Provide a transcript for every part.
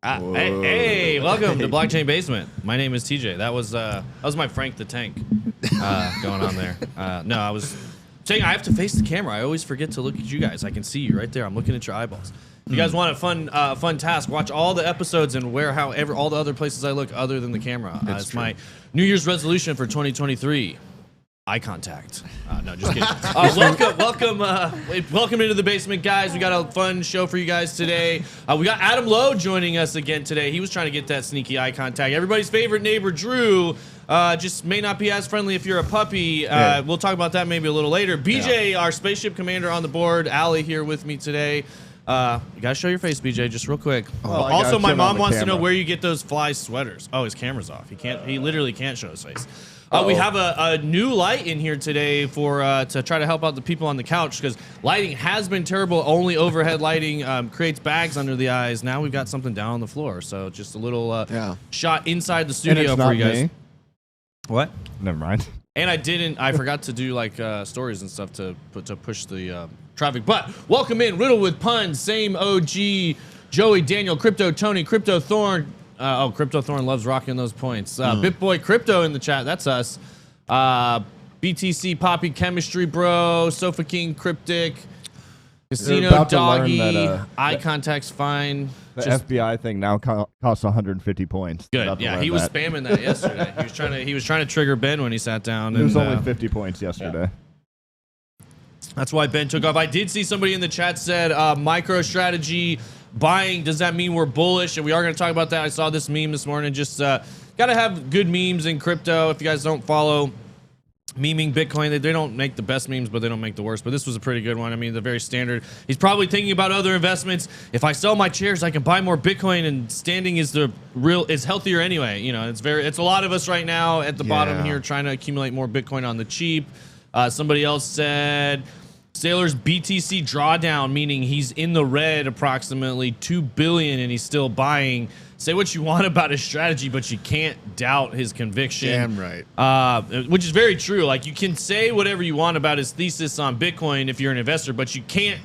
Hey, welcome to Blockchain Basement. My name is TJ. That was my Frank the Tank going on there. No, I was saying I have to face the camera. I always forget to look at you guys. I can see you right there. I'm looking at your eyeballs. If you guys want a fun task, watch all the episodes and however all the other places I look other than the camera. It's my New Year's resolution for 2023. Eye contact. No, just kidding. Welcome into the basement, guys. We got a fun show for you guys today. We got Adam Lowe joining us again today. He was trying to get that sneaky eye contact. Everybody's favorite neighbor, Drew, just may not be as friendly if you're a puppy. We'll talk about that maybe a little later. BJ, our spaceship commander on the board. Allie here with me today. You gotta show your face, BJ, just real quick. Well, Also, my mom wants to know camera. where you get those fly sweaters. Oh, his camera's off. He can't. He literally can't show his face. We have a new light in here today for to try to help out the people on the couch because lighting has been terrible. Only overhead lighting creates bags under the eyes. Now we've got something down on the floor. So just a little shot inside the studio for you guys. Me. What? Never mind. And I forgot to do like stories and stuff to push the traffic. But welcome in, Riddle with Puns, same OG, Joey, Daniel, Crypto, Tony, Crypto Thorn. Crypto Thorn loves rocking those points. BitBoy Crypto in the chat, that's us. BTC Poppy Chemistry Bro, Sofa King Cryptic, Casino Doggy, Eye Contact's fine. The FBI thing now costs 150 points. Good. Yeah, he was spamming that yesterday. He was trying to trigger Ben when he sat down. It was only 50 points yesterday. Yeah. That's why Ben took off. I did see somebody in the chat said MicroStrategy buying. Does that mean we're bullish? And we are going to talk about that. I saw this meme this morning. Just got to have good memes in crypto. If you guys don't follow memeing Bitcoin, they don't make the best memes, but they don't make the worst. But this was a pretty good one. I mean, the very standard. He's probably thinking about other investments. If I sell my shares, I can buy more Bitcoin, and standing is healthier anyway. You know, it's a lot of us right now at the bottom here trying to accumulate more Bitcoin on the cheap. Somebody else said Sailor's BTC drawdown, meaning he's in the red approximately 2 billion and he's still buying. Say what you want about his strategy, but you can't doubt his conviction. Damn right. Which is very true. Like, you can say whatever you want about his thesis on Bitcoin if you're an investor, but you can't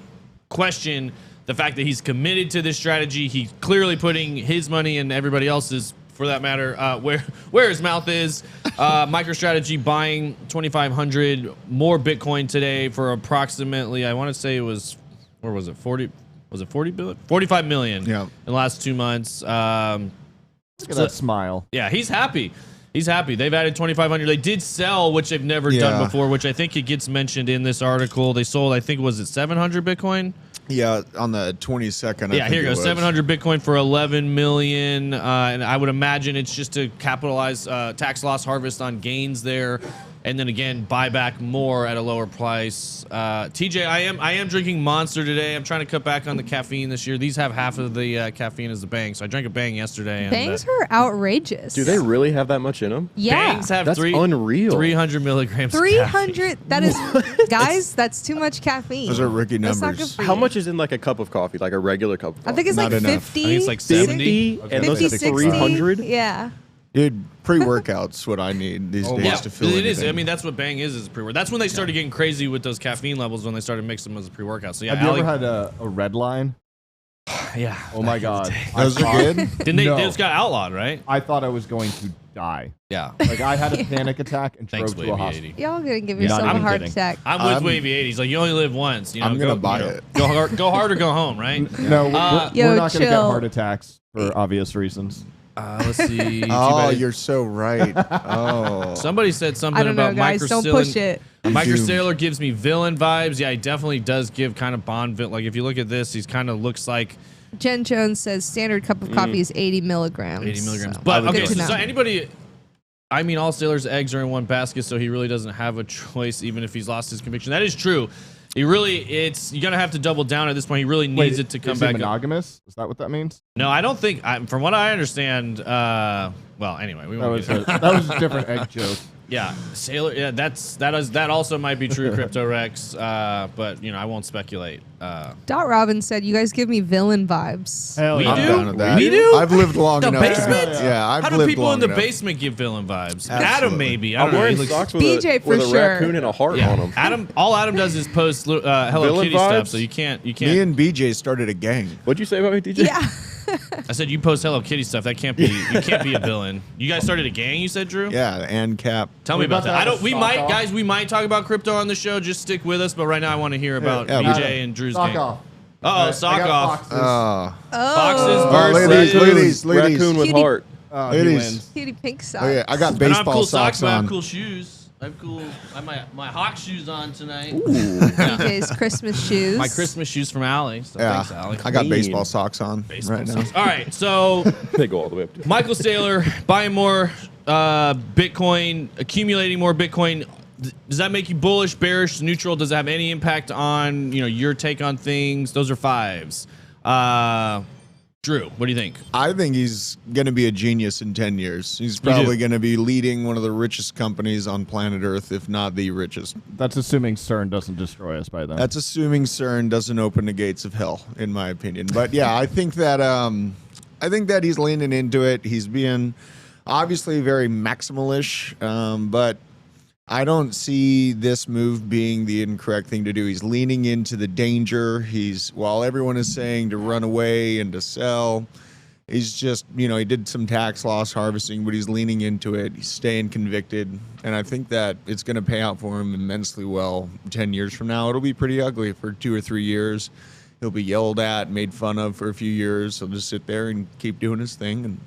question the fact that he's committed to this strategy. He's clearly putting his money and everybody else's, for that matter, where his mouth is. MicroStrategy buying 2,500 more Bitcoin today for approximately, I want to say it was, where was it, 40? Was it 40 billion? 45 million in the last 2 months. Look at that smile. Yeah, he's happy. He's happy. They've added 2,500. They did sell, which they've never done before, which I think it gets mentioned in this article. They sold, I think, was it 700 Bitcoin? Yeah, on the 22nd. Yeah, here you go. 700 Bitcoin for 11 million. And I would imagine it's just to capitalize tax loss harvest on gains there. And then again, buy back more at a lower price. TJ, I am drinking Monster today. I'm trying to cut back on the caffeine this year. These have half of the caffeine as the Bang. So I drank a Bang yesterday. And, Bangs are outrageous. Do they really have that much in them? Yeah. Bangs have That's unreal. 300 milligrams. 300. That is, guys, that's too much caffeine. Those are rookie That's not numbers. good for How you. much is in like a cup of coffee, like a regular cup of coffee? I think it's Not like enough. 50. I think it's like 70. and those 50, are 60. 300? Yeah. Dude, pre-workout's what I need these days Yeah, to fill it is. anything. I mean, that's what Bang is a pre-workout. That's when they started getting crazy with those caffeine levels, when they started mixing them as a pre-workout. So yeah, Have you ever had a red line? yeah. Oh my God. Those are good. Didn't they? No. They just got outlawed, right? I thought I was going to die. Yeah. Like, I had a panic attack and Thanks, drove to a Wavy hospital. 80. Y'all gonna give Yeah, yourself not a even heart kidding. attack. I'm with Wavy 80. He's like, you only live once. You know, I'm gonna buy it. Go hard or go home, right? No, Yo, we're not going to get chill. heart attacks for obvious reasons. Let's see. Oh, you're so right. Oh. Somebody said something I don't know, about guys. Don't push it. MicroStrategy gives me villain vibes. Yeah, he definitely does give kind of Bond. Like, if you look at this, he's kind of looks like Jen Jones says standard cup of coffee is 80 milligrams. 80 milligrams. So. But Good okay, to so know. anybody, I mean, all Sailor's eggs are in one basket, so he really doesn't have a choice, even if he's lost his conviction. That is true. He really, you're gonna have to double down at this point. He really needs it to come is back. he monogamous? Is that what that means? No, I don't think. From what I understand, well, anyway, we That won't was get a, that was a different egg joke. Yeah, Sailor. Yeah, that also might be true, Crypto Rex. But I won't speculate. Dot Robin said, "You guys give me villain vibes." Hell We yeah. I'm do? down with that. We do? I've lived long The enough. basement? Yeah, I've How do lived people long in the enough. basement give villain vibes? Absolutely. Adam, maybe. I I'm don't know. wearing He looks- socks with BJ for with a sure. raccoon and a heart yeah, on them. Adam. All Adam does is post Hello Villain Kitty stuff, vibes? so you can't. Me and BJ started a gang. What'd you say about me, DJ? Yeah. I said you post Hello Kitty stuff. That can't be. You can't be a villain. You guys started a gang. You said, Drew. Yeah, and Cap. Tell me We about about to that. I have don't. a We stock might, off? guys. We might talk about crypto on the show. Just stick with us. But right now, I want to hear about Yeah, BJ and Drew's Sock gang. off. Uh oh, sock off. Oh, Boxes ladies, versus Raccoon with Cutie. heart. He Ladies. wins. Cutie pink socks. Oh, yeah, I got I don't have baseball cool socks but I have on. cool shoes. I have cool. I have my Hawk shoes on tonight. DJ's Christmas shoes. My Christmas shoes from Allie. So Yeah, thanks, Allie. I got Clean. baseball socks on Baseball right now. socks. All right, so They go all the way up to Michael Saylor buying more Bitcoin, accumulating more Bitcoin does that make you bullish, bearish, neutral? Does it have any impact on your take on things? Those are 5s. Drew, what do you think? I think he's going to be a genius in 10 years. He's probably going to be leading one of the richest companies on planet Earth, if not the richest. That's assuming CERN doesn't destroy us by then. That's assuming CERN doesn't open the gates of hell, in my opinion. But yeah, I think that he's leaning into it. He's being obviously very maximalish, but I don't see this move being the incorrect thing to do. He's leaning into the danger. While everyone is saying to run away and to sell, he's just, he did some tax loss harvesting, but he's leaning into it. He's staying convicted. And I think that it's going to pay out for him immensely well 10 years from now. It'll be pretty ugly for 2 or 3 years. He'll be yelled at, made fun of for a few years. He'll just sit there and keep doing his thing. And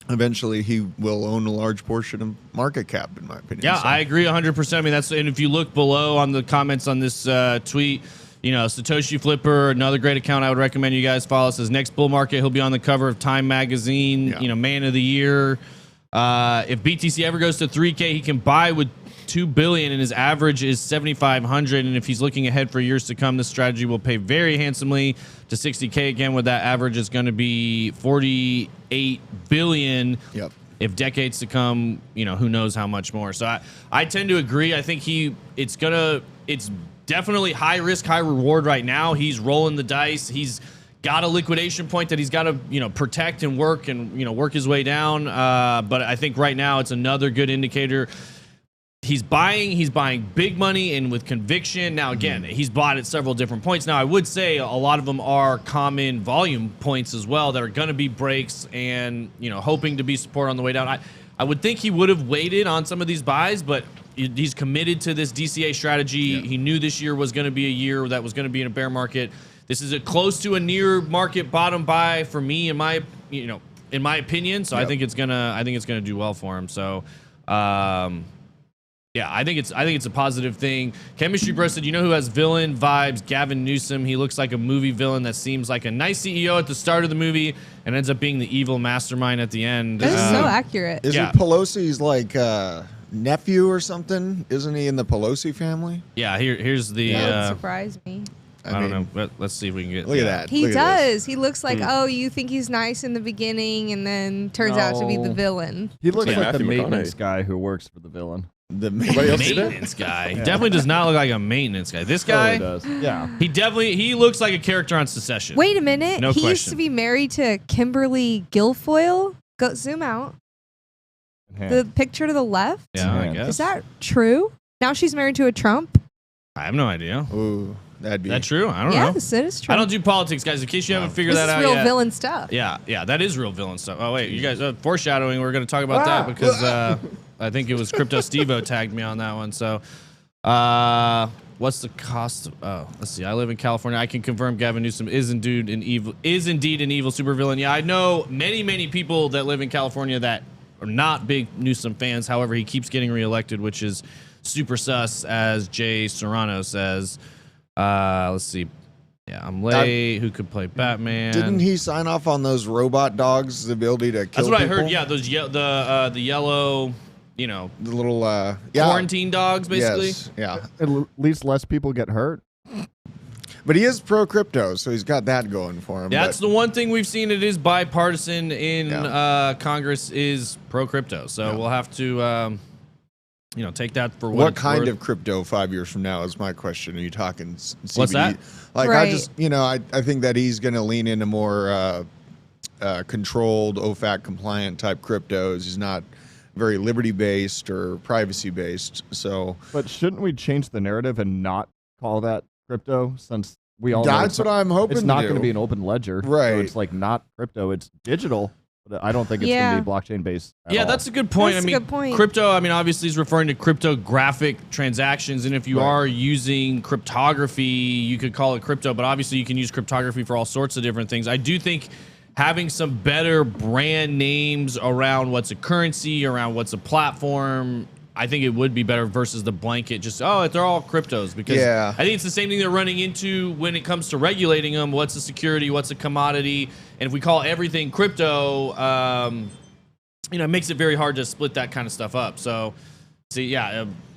eventually he will own a large portion of market cap, in my opinion. Yeah, so. I agree 100%. I mean, and if you look below on the comments on this tweet, Satoshi Flipper, another great account I would recommend you guys follow, says next bull market, he'll be on the cover of Time Magazine, man of the year. If BTC ever goes to 3K, he can buy with $2 billion, and his average is 7,500. And if he's looking ahead for years to come, this strategy will pay very handsomely to 60K again, where that average is going to be 48 billion. Yep. If decades to come, who knows how much more. So I tend to agree. I think it's definitely high risk, high reward right now. He's rolling the dice. He's got a liquidation point that he's got to, protect and work his way down. But I think right now it's another good indicator. He's buying big money and with conviction. Now, again, he's bought at several different points. Now, I would say a lot of them are common volume points as well that are going to be breaks and, hoping to be support on the way down. I would think he would have waited on some of these buys, but he's committed to this DCA strategy. Yeah. He knew this year was going to be a year that was going to be in a bear market. This is close to a near market bottom buy for me, in my opinion. So I think it's gonna do well for him. So, yeah, I think it's a positive thing. Chemistry Bro said, who has villain vibes? Gavin Newsom. He looks like a movie villain that seems like a nice CEO at the start of the movie and ends up being the evil mastermind at the end. That is so accurate. Is he Pelosi's nephew or something? Isn't he in the Pelosi family? Yeah. Here's the. That would surprise me. I don't know. Let's see if we can get. Look at that. He does. He looks like, you think he's nice in the beginning, and then turns out to be the villain. He looks like Matthew the maintenance McConaughey. guy who works for the villain. The maintenance guy. He definitely does not look like a maintenance guy. This guy does. Yeah. He looks like a character on Secession. Wait a minute. No he question. used to be married to Kimberly Guilfoyle. Go zoom out. The picture to the left. Yeah, I guess. Is that true? Now she's married to a Trump? I have no idea. Ooh, that'd be. Is that true? I don't know. Yes, it is true. I don't do politics, guys. In case you haven't figured that out This is yet. real villain stuff. Yeah, that is real villain stuff. Oh wait, you guys foreshadowing. We're going to talk about that because I think it was Crypto Stevo tagged me on that one. So, what's the cost? Let's see. I live in California. I can confirm Gavin Newsom is indeed an evil supervillain. Yeah, I know many people that live in California that are not big Newsom fans. However, he keeps getting reelected, which is super sus, as Jay Serrano says. Let's see. Yeah, I'm late. Who could play Batman? Didn't he sign off on those robot dogs, the ability to kill That's what people? I heard. Yeah, those the yellow, the little quarantine dogs, basically. Yes, yeah. At least less people get hurt. But he is pro crypto, so he's got that going for him. That's the one thing we've seen. It is bipartisan in Congress is pro crypto. So we'll have to take that for what it's kind worth. of crypto 5 years from now is my question. Are you talking CBD? What's that? I think that he's going to lean into more controlled, OFAC compliant type cryptos. He's not very liberty based or privacy based. So, but shouldn't we change the narrative and not call that crypto, since we all know that's what I'm hoping. It's not going to be an open ledger, right? So it's like not crypto; it's digital. But I don't think it's going to be blockchain based. Yeah, that's a good point. That's a good point. Crypto, obviously is referring to cryptographic transactions. And if you are using cryptography, you could call it crypto, but obviously you can use cryptography for all sorts of different things. I do think having some better brand names around what's a currency, around what's a platform, I think it would be better versus the blanket, just, they're all cryptos. Because I think it's the same thing they're running into when it comes to regulating them. What's a security? What's a commodity? And if we call everything crypto, it makes it very hard to split that kind of stuff up. So,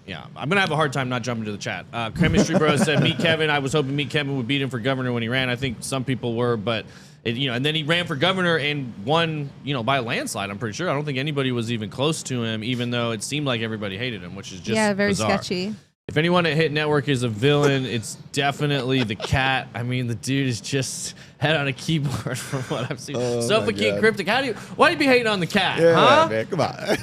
Yeah, I'm gonna have a hard time not jumping to the chat. Chemistry Bro said, "Meet Kevin." I was hoping Meet Kevin would beat him for governor when he ran. I think some people were, but and then he ran for governor and won, by a landslide. I'm pretty sure. I don't think anybody was even close to him, even though it seemed like everybody hated him, which is just very bizarre. sketchy. If anyone at Hit Network is a villain, it's definitely the cat. I mean, the dude is just head on a keyboard from what I've seen. Suffocate Cryptic. Why do you be hating on the cat? Yeah, huh? man, come on.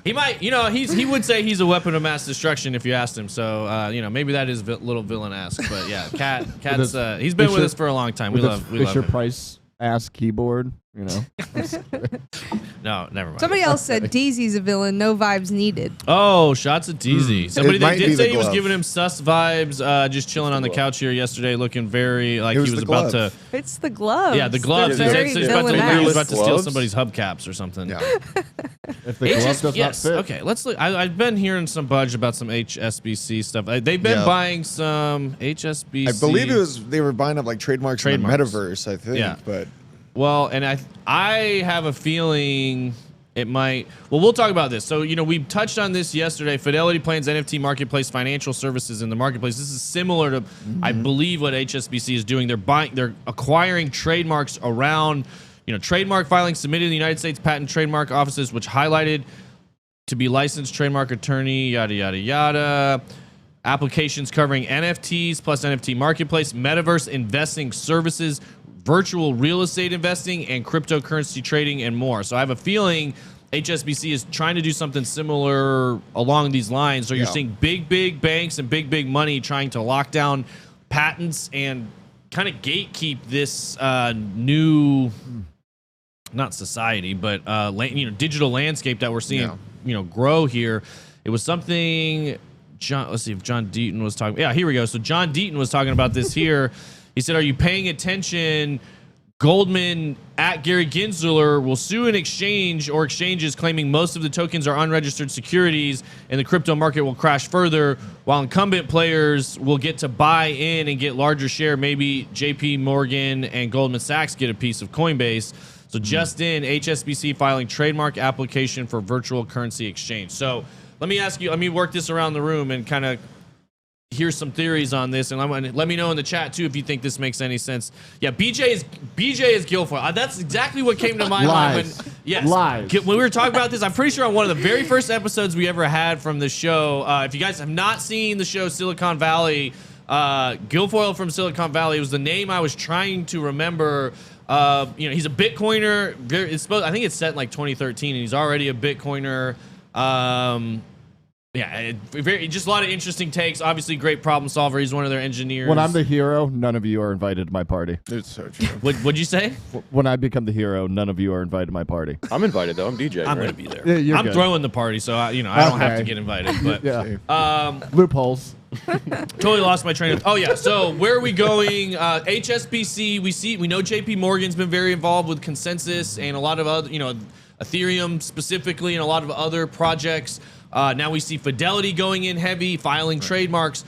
He might, he would say he's a weapon of mass destruction if you asked him. So, maybe that is a little villain-esque. But yeah, cat's he's been with us for a long time. We love him. Price ass keyboard. No, never mind. Somebody else said DZ's a villain, no vibes needed. Oh, shots at DZ. Somebody It might did be say the he was glove. giving him sus vibes, just chilling on the couch here yesterday, looking very like It was he was the about glove. to. It's the gloves. Yeah, the gloves. He They're said very he was about to, villainous. he was about to steal Gloves? somebody's hubcaps or something. Yeah. If the glove does yes. not fit. Okay, let's look. I've been hearing some budge about some HSBC stuff. They've been Yeah. buying some HSBC. I believe they were buying up like trademarks in the Trademarks. metaverse, I think. Yeah. But Well, and I have a feeling it might. Well, we'll talk about this. So, we touched on this yesterday. Fidelity plans NFT marketplace, financial services in the marketplace. This is similar to, I believe, what HSBC is doing. They're acquiring trademarks around, trademark filings submitted in the United States Patent Trademark Offices, which highlighted to be licensed trademark attorney, yada, yada, yada. Applications covering NFTs plus NFT marketplace, metaverse investing services, virtual real estate investing, and cryptocurrency trading, and more. So I have a feeling HSBC is trying to do something similar along these lines. So you're seeing big banks and big money trying to lock down patents and kind of gatekeep this new, not society, but digital landscape that we're seeing, grow here. It was something. Let's see if John Deaton was talking. Yeah, here we go. So John Deaton was talking about this here. He said, "Are you paying attention? Goldman at Gary Gensler will sue an exchange or exchanges claiming most of the tokens are unregistered securities, and the crypto market will crash further, while incumbent players will get to buy in and get larger share. Maybe JP Morgan and Goldman Sachs get a piece of Coinbase." So just in, HSBC filing trademark application for virtual currency exchange. So let me ask you, let me work this around the room and kind of hear some theories on this, and let me know in the chat too if you think this makes any sense. Yeah, BJ is Guilfoyle. That's exactly what came to my mind. Lies. When we were talking about this, I'm pretty sure on one of the very first episodes we ever had from the show. If you guys have not seen the show Silicon Valley, Guilfoyle from Silicon Valley was the name I was trying to remember. He's a Bitcoiner. I think it's set in like 2013, and he's already a Bitcoiner. Just a lot of interesting takes. Obviously, great problem solver. He's one of their engineers. When I'm the hero, none of you are invited to my party. it's so true. What'd you say? When I become the hero, none of you are invited to my party. I'm invited though. I'm DJ. I'm right? gonna be there. Yeah, you're I'm good. throwing the party, so I don't have to Okay. get invited. But Yeah. Loopholes. totally lost my train of. Oh yeah. So where are we going? HSBC. We know JP Morgan's been very involved with Consensus and a lot of other, Ethereum specifically, and a lot of other projects. Now we see Fidelity going in heavy, filing trademarks.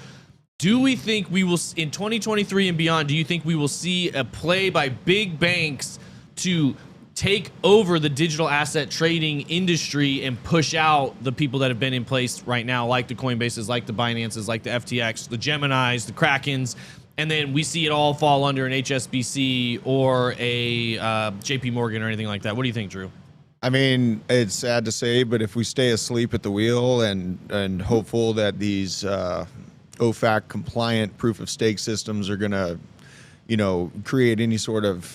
Do we think we will, in 2023 and beyond, do you think we will see a play by big banks to take over the digital asset trading industry and push out the people that have been in place right now, like the Coinbases, like the Binances, like the FTX, the Geminis, the Krakens, and then we see it all fall under an HSBC or a JP Morgan or anything like that? What do you think, Drew? I mean, it's sad to say, but if we stay asleep at the wheel and hopeful that these OFAC compliant proof of stake systems are going to, create any sort of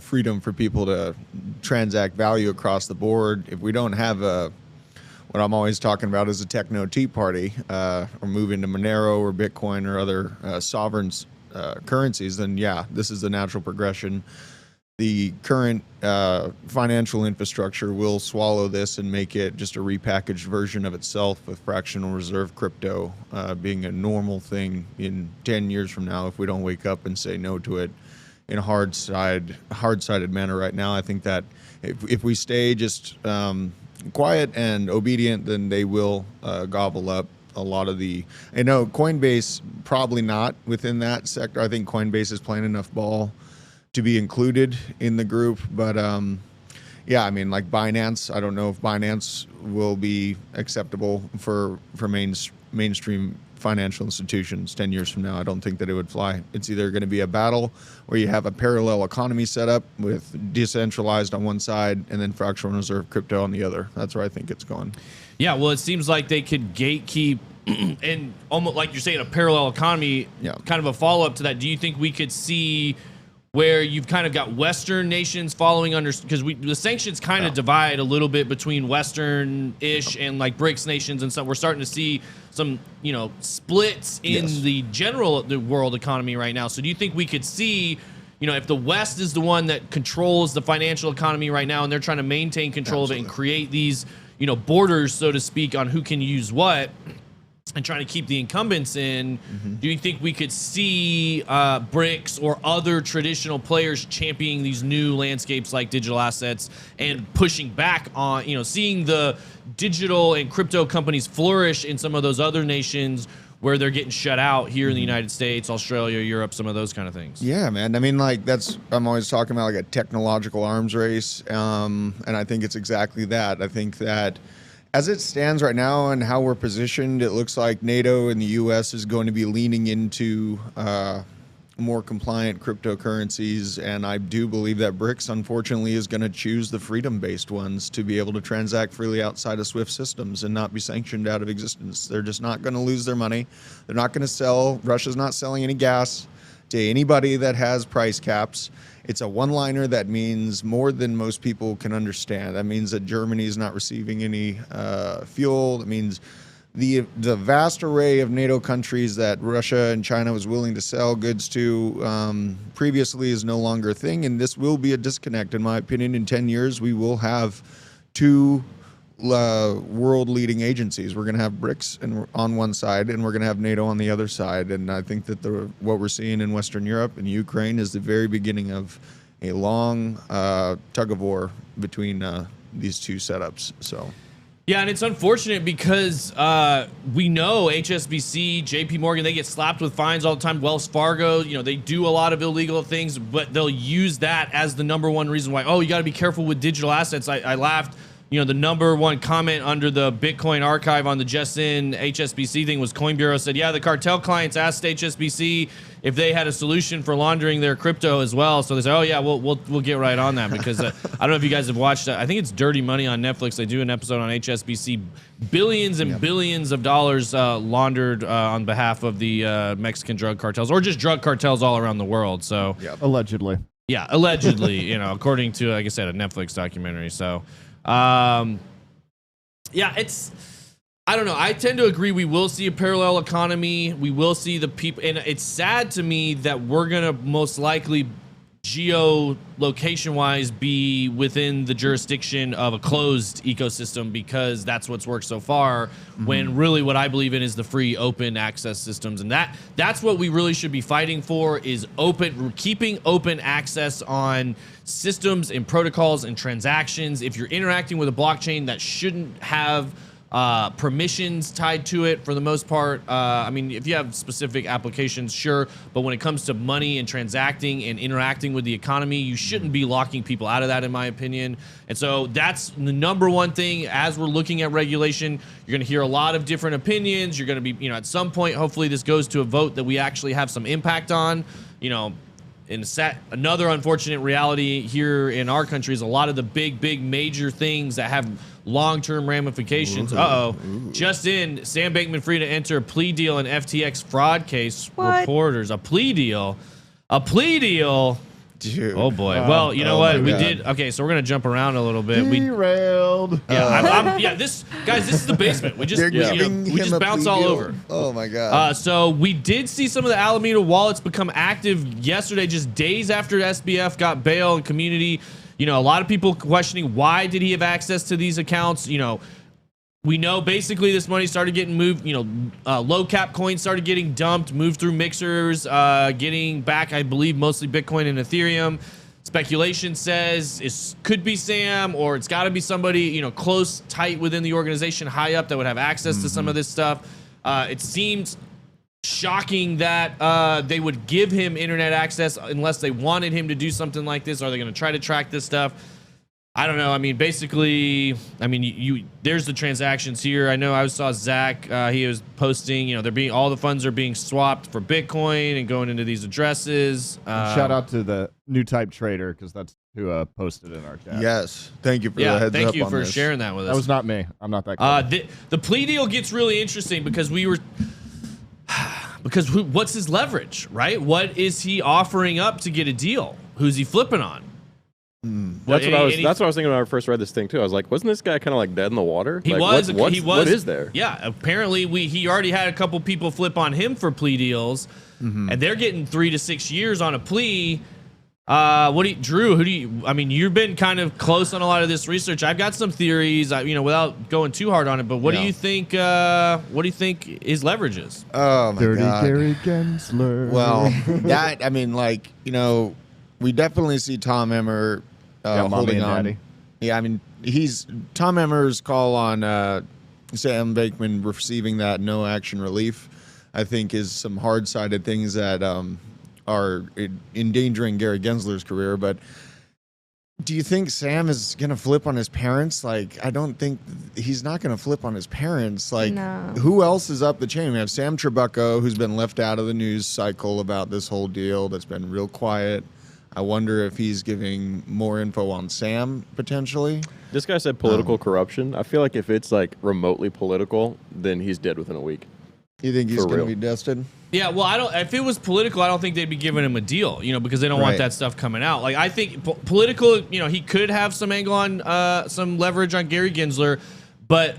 freedom for people to transact value across the board, if we don't have what I'm always talking about is a techno tea party, or move into Monero or Bitcoin or other sovereign currencies, then yeah, this is the natural progression. The current financial infrastructure will swallow this and make it just a repackaged version of itself, with fractional reserve crypto being a normal thing in 10 years from now if we don't wake up and say no to it in a hard-sided manner right now. I think that if we stay just quiet and obedient, then they will gobble up a lot of the. I know Coinbase probably not within that sector. I think Coinbase is playing enough ball to be included in the group, but yeah, I mean, like Binance, I don't know if Binance will be acceptable for mainstream financial institutions 10 years from now. I don't think that it would fly. It's either going to be a battle where you have a parallel economy set up with decentralized on one side and then fractional reserve crypto on the other. That's where I think it's going. Yeah, well, it seems like they could gatekeep and almost like you're saying a parallel economy, kind of a follow-up to that. Do you think we could see where you've kind of got Western nations following under, because the sanctions kind of divide a little bit between Western-ish and like BRICS nations and stuff. We're starting to see some, splits in the world economy right now. So do you think we could see, if the West is the one that controls the financial economy right now and they're trying to maintain control of it and create these, borders, so to speak, on who can use what, and trying to keep the incumbents in, do you think we could see BRICS or other traditional players championing these new landscapes like digital assets and pushing back on, seeing the digital and crypto companies flourish in some of those other nations where they're getting shut out here in the United States, Australia, Europe, some of those kind of things? Yeah, man. I mean, like I'm always talking about like a technological arms race. And I think it's exactly that. I think that as it stands right now and how we're positioned, it looks like NATO and the U.S. is going to be leaning into more compliant cryptocurrencies. And I do believe that BRICS, unfortunately, is going to choose the freedom-based ones to be able to transact freely outside of SWIFT systems and not be sanctioned out of existence. They're just not going to lose their money. They're not going to sell. Russia's not selling any gas to anybody that has price caps. It's a one-liner that means more than most people can understand. That means that Germany is not receiving any fuel. That means the vast array of NATO countries that Russia and China was willing to sell goods to previously is no longer a thing, and this will be a disconnect. In my opinion, in 10 years, we will have two world-leading agencies. We're going to have BRICS on one side, and we're going to have NATO on the other side. And I think that what we're seeing in Western Europe and Ukraine is the very beginning of a long tug-of-war between these two setups. So. Yeah, and it's unfortunate because we know HSBC, JP Morgan, they get slapped with fines all the time. Wells Fargo, they do a lot of illegal things, but they'll use that as the number one reason why, you got to be careful with digital assets. I laughed. The number one comment under the Bitcoin archive on the Just In HSBC thing was Coin Bureau said, the cartel clients asked HSBC if they had a solution for laundering their crypto as well. So they said, we'll get right on that, because I don't know if you guys have watched that. I think it's Dirty Money on Netflix. They do an episode on HSBC, billions and billions of dollars laundered on behalf of the Mexican drug cartels, or just drug cartels all around the world. So allegedly. Yeah, allegedly, according to, like I said, a Netflix documentary. So it's, I don't know. I tend to agree. We will see a parallel economy. We will see the people, and it's sad to me that we're going to most likely geolocation wise be within the jurisdiction of a closed ecosystem, because that's what's worked so far, when really what I believe in is the free open access systems. And that's what we really should be fighting for, is keeping open access on systems and protocols and transactions. If you're interacting with a blockchain that shouldn't have permissions tied to it, for the most part. I mean, if you have specific applications, sure, but when it comes to money and transacting and interacting with the economy, you shouldn't be locking people out of that, in my opinion. And so that's the number one thing. As we're looking at regulation, you're going to hear a lot of different opinions. You're going to be, at some point, hopefully this goes to a vote that we actually have some impact on. Another unfortunate reality here in our country is a lot of the big major things that have long-term ramifications. Just in, Sam Bankman-Fried to enter a plea deal in FTX fraud case. What? Reporters, a plea deal. Dude. Oh boy. Well, you know what? We did. Okay, so we're gonna jump around a little bit. Derailed. This is the basement. We just bounce all over. Oh my god. So we did see some of the Alameda wallets become active yesterday, just days after SBF got bail and community. A lot of people questioning, why did he have access to these accounts? We know basically this money started getting moved, low cap coins started getting dumped, moved through mixers, getting back, I believe, mostly Bitcoin and Ethereum. Speculation says it could be Sam, or it's got to be somebody, close, tight within the organization, high up, that would have access to some of this stuff. It seems shocking that they would give him internet access unless they wanted him to do something like this. Are they going to try to track this stuff? I don't know. I mean, basically, I mean, you there's the transactions here. I know I saw Zach. He was posting. They're being all the funds are being swapped for Bitcoin and going into these addresses. Shout out to the new type trader because that's who posted in our chat. Yes, thank you for the heads up. Thank you on for this. sharing that with us. That was not me. I'm not that guy. The plea deal gets really interesting because what's his leverage, right? What is he offering up to get a deal? Who's he flipping on? That's what I was thinking when I first read this thing too. I was like, wasn't this guy kind of like dead in the water? He like, was. What is there? Yeah, apparently he already had a couple people flip on him for plea deals, and they're getting 3 to 6 years on a plea. Drew? I mean, you've been kind of close on a lot of this research. I've got some theories, without going too hard on it. But what do you think? What do you think his leverage is? Oh my Dirty God. Gary Gensler. Well, we definitely see Tom Emmer Mommy holding and on. Daddy. Yeah, I mean, Tom Emmer's call on Sam Bankman receiving that no action relief, I think, is some hard-sided things that are endangering Gary Gensler's career. But do you think Sam is going to flip on his parents? Like, I don't think he's not going to flip on his parents. Like, No. who else is up the chain? We have Sam Trabucco, who's been left out of the news cycle about this whole deal. That's been real quiet. I wonder if he's giving more info on Sam potentially. This guy said political corruption. I feel like if it's like remotely political, then he's dead within a week. You think he's For going to real. be dusted? Yeah, well, if it was political, I don't think they'd be giving him a deal, because they don't want Right. that stuff coming out. Like, I think political, he could have some angle on some leverage on Gary Gensler, but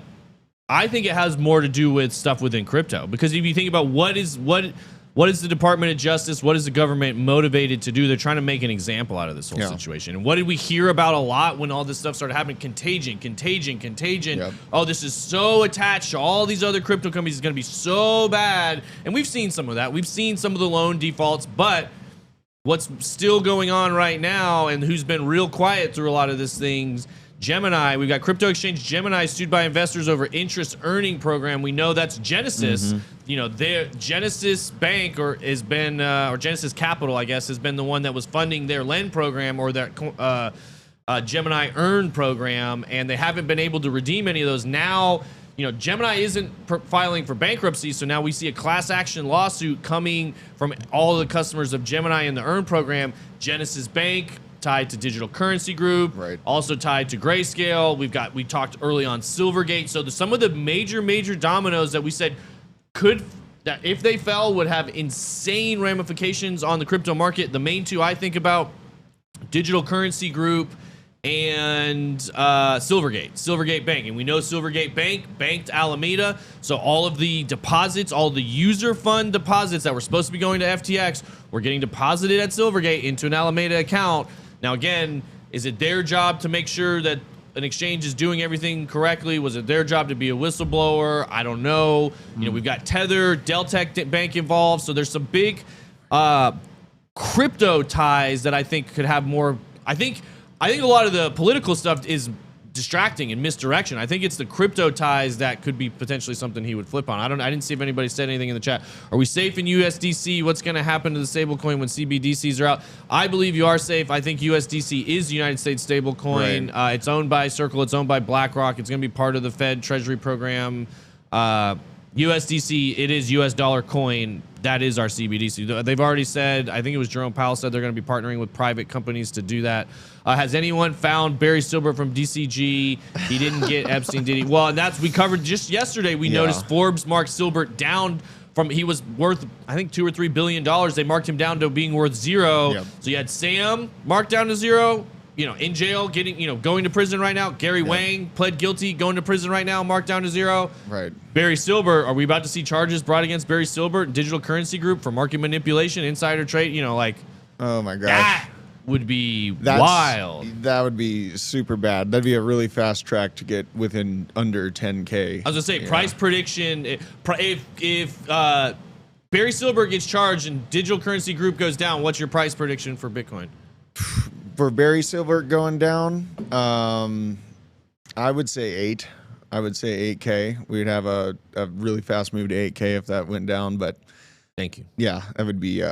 I think it has more to do with stuff within crypto. Because if you think about what is the Department of Justice, what is the government motivated to do? They're trying to make an example out of this whole situation. And what did we hear about a lot when all this stuff started happening? Contagion. Yep. Oh, this is so attached to all these other crypto companies. It's going to be so bad. And we've seen some of that. We've seen some of the loan defaults. But what's still going on right now and who's been real quiet through a lot of these things, Gemini, we've got crypto exchange Gemini sued by investors over interest earning program. We know that's Genesis. Their Genesis Bank or Genesis Capital, I guess, has been the one that was funding their lend program or their Gemini Earn program, and they haven't been able to redeem any of those. Now, Gemini isn't filing for bankruptcy, so now we see a class action lawsuit coming from all the customers of Gemini in the Earn program. Genesis Bank, tied to Digital Currency Group, Right. also tied to Grayscale. We talked early on Silvergate. So some of the major dominoes that we said that if they fell would have insane ramifications on the crypto market. The main two I think about, Digital Currency Group and Silvergate Bank. And we know Silvergate Bank banked Alameda. So all of the deposits, all the user fund deposits that were supposed to be going to FTX were getting deposited at Silvergate into an Alameda account. Now, again, is it their job to make sure that an exchange is doing everything correctly? Was it their job to be a whistleblower? I don't know. We've got Tether, Deltec Bank involved. So there's some big crypto ties that I think could have more. I think a lot of the political stuff is distracting and misdirection. I think it's the crypto ties that could be potentially something he would flip on. I didn't see if anybody said anything in the chat. Are we safe in USDC? What's going to happen to the stablecoin when CBDCs are out? I believe you are safe. I think USDC is the United States stablecoin. Right. It's owned by Circle. It's owned by BlackRock. It's going to be part of the Fed Treasury program. USDC, it is US dollar coin. That is our CBDC. They've already said, I think it was Jerome Powell said they're going to be partnering with private companies to do that. Has anyone found Barry Silbert from DCG? He didn't get Epstein, did he? Well, and we covered just yesterday. We noticed Forbes marked Silbert down from, he was worth, I think, $2 or $3 billion. They marked him down to being worth zero. Yep. So you had Sam marked down to zero, in jail, going to prison right now. Gary Wang pled guilty, going to prison right now, marked down to zero. Right. Barry Silbert, are we about to see charges brought against Barry Silbert and Digital Currency Group for market manipulation, insider trade? Oh my gosh. That would be wild. That would be super bad. That'd be a really fast track to get within under 10K. I was gonna say price prediction. If Barry Silbert gets charged and Digital Currency Group goes down, what's your price prediction for Bitcoin? For Barry Silbert going down, I would say 8. I would say 8K. We'd have a really fast move to 8K if that went down. But Thank you. Yeah, that would be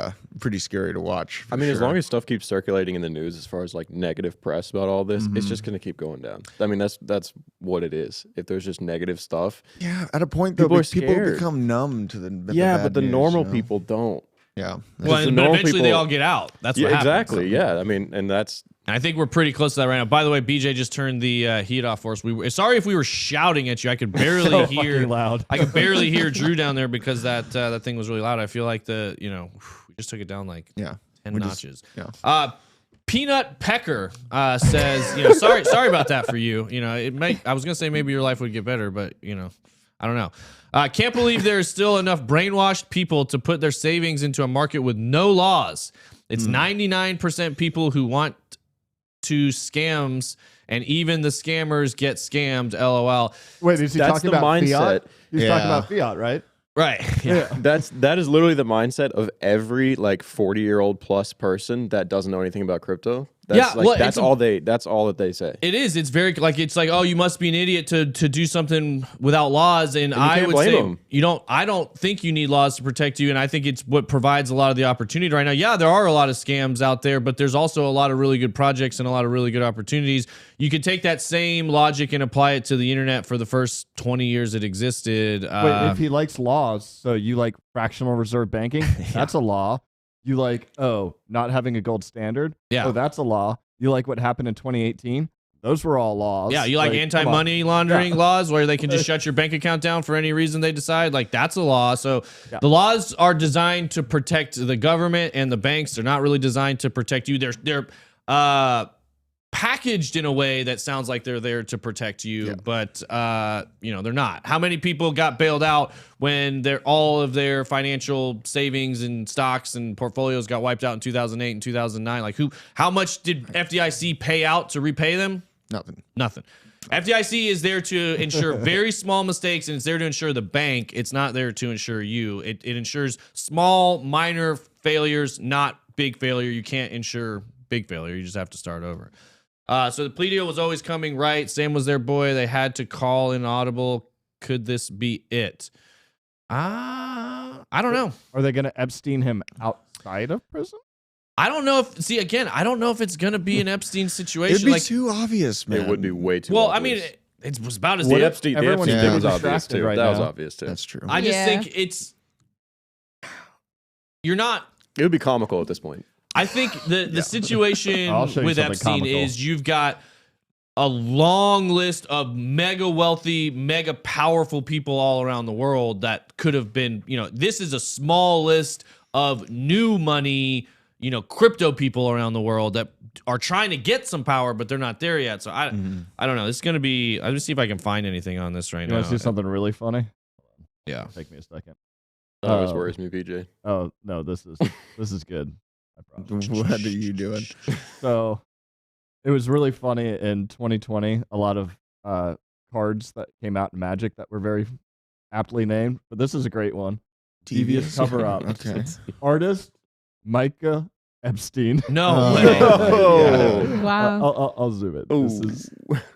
pretty scary to watch. I mean, as long as stuff keeps circulating in the news as far as like negative press about all this, it's just going to keep going down. I mean, that's what it is. If there's just negative stuff. Yeah, at a point, though, people become numb to the bad but the news, normal people don't. Yeah. Well, but eventually they all get out. That's what happens. Exactly. Yeah. I mean, and that's. I think we're pretty close to that right now. By the way, BJ just turned the heat off for us. Sorry if we were shouting at you. I could barely hear. Loud. I could barely hear Drew down there because that thing was really loud. I feel like we just took it down like 10 notches. Peanut Pecker says, sorry about that for you. I was gonna say maybe your life would get better, but I don't know. Can't believe there's still enough brainwashed people to put their savings into a market with no laws. It's 99% people who want to scams, and even the scammers get scammed. LOL. Wait, is he That's talking the about mindset. fiat? He's talking about fiat, right? Right. Yeah. That is literally the mindset of every like 40-year-old plus person that doesn't know anything about crypto. That's all that they say. It is. It's very it's like, oh, you must be an idiot to do something without laws. And I would say I don't think you need laws to protect you. And I think it's what provides a lot of the opportunity right now. Yeah, there are a lot of scams out there, but there's also a lot of really good projects and a lot of really good opportunities. You could take that same logic and apply it to the internet for the first 20 years it existed. Wait, if he likes laws, so you like fractional reserve banking, that's a law. You like, not having a gold standard? Yeah. Oh, that's a law. You like what happened in 2018? Those were all laws. Yeah, you like anti-money laundering laws where they can just shut your bank account down for any reason they decide? Like, that's a law. So the laws are designed to protect the government and the banks. They're not really designed to protect you. They're packaged in a way that sounds like they're there to protect you, but they're not. How many people got bailed out when all of their financial savings and stocks and portfolios got wiped out in 2008 and 2009? Like, how much did FDIC pay out to repay them? Nothing. FDIC is there to ensure very small mistakes, and it's there to ensure the bank. It's not there to ensure you. It ensures small, minor failures, not big failure. You can't ensure big failure. You just have to start over. So the plea deal was always coming right. Sam was their boy. They had to call in audible. Could this be it? I don't know. Are they going to Epstein him outside of prison? I don't know I don't know if it's going to be an Epstein situation. It'd be too obvious, man. It would be way too obvious. obvious. I mean, it was about as the Epstein thing was obvious too. Right that was now. obvious too. That's true. I just think It would be comical at this point. I think the situation with Epstein comical. is you've got a long list of mega wealthy, mega powerful people all around the world that could have been, this is a small list of new money, crypto people around the world that are trying to get some power, but they're not there yet. So I don't know. This is going to be, I'll just see if I can find anything on this right now. You want to see something really funny? Yeah. Take me a second. That always worries me, BJ. Oh, no, this is good. I promise. What are you doing? So it was really funny in 2020. A lot of cards that came out in Magic that were very aptly named, but this is a great one. Devious cover up. Okay. Artist Micah Epstein. No way. Yeah. Wow. I'll zoom it.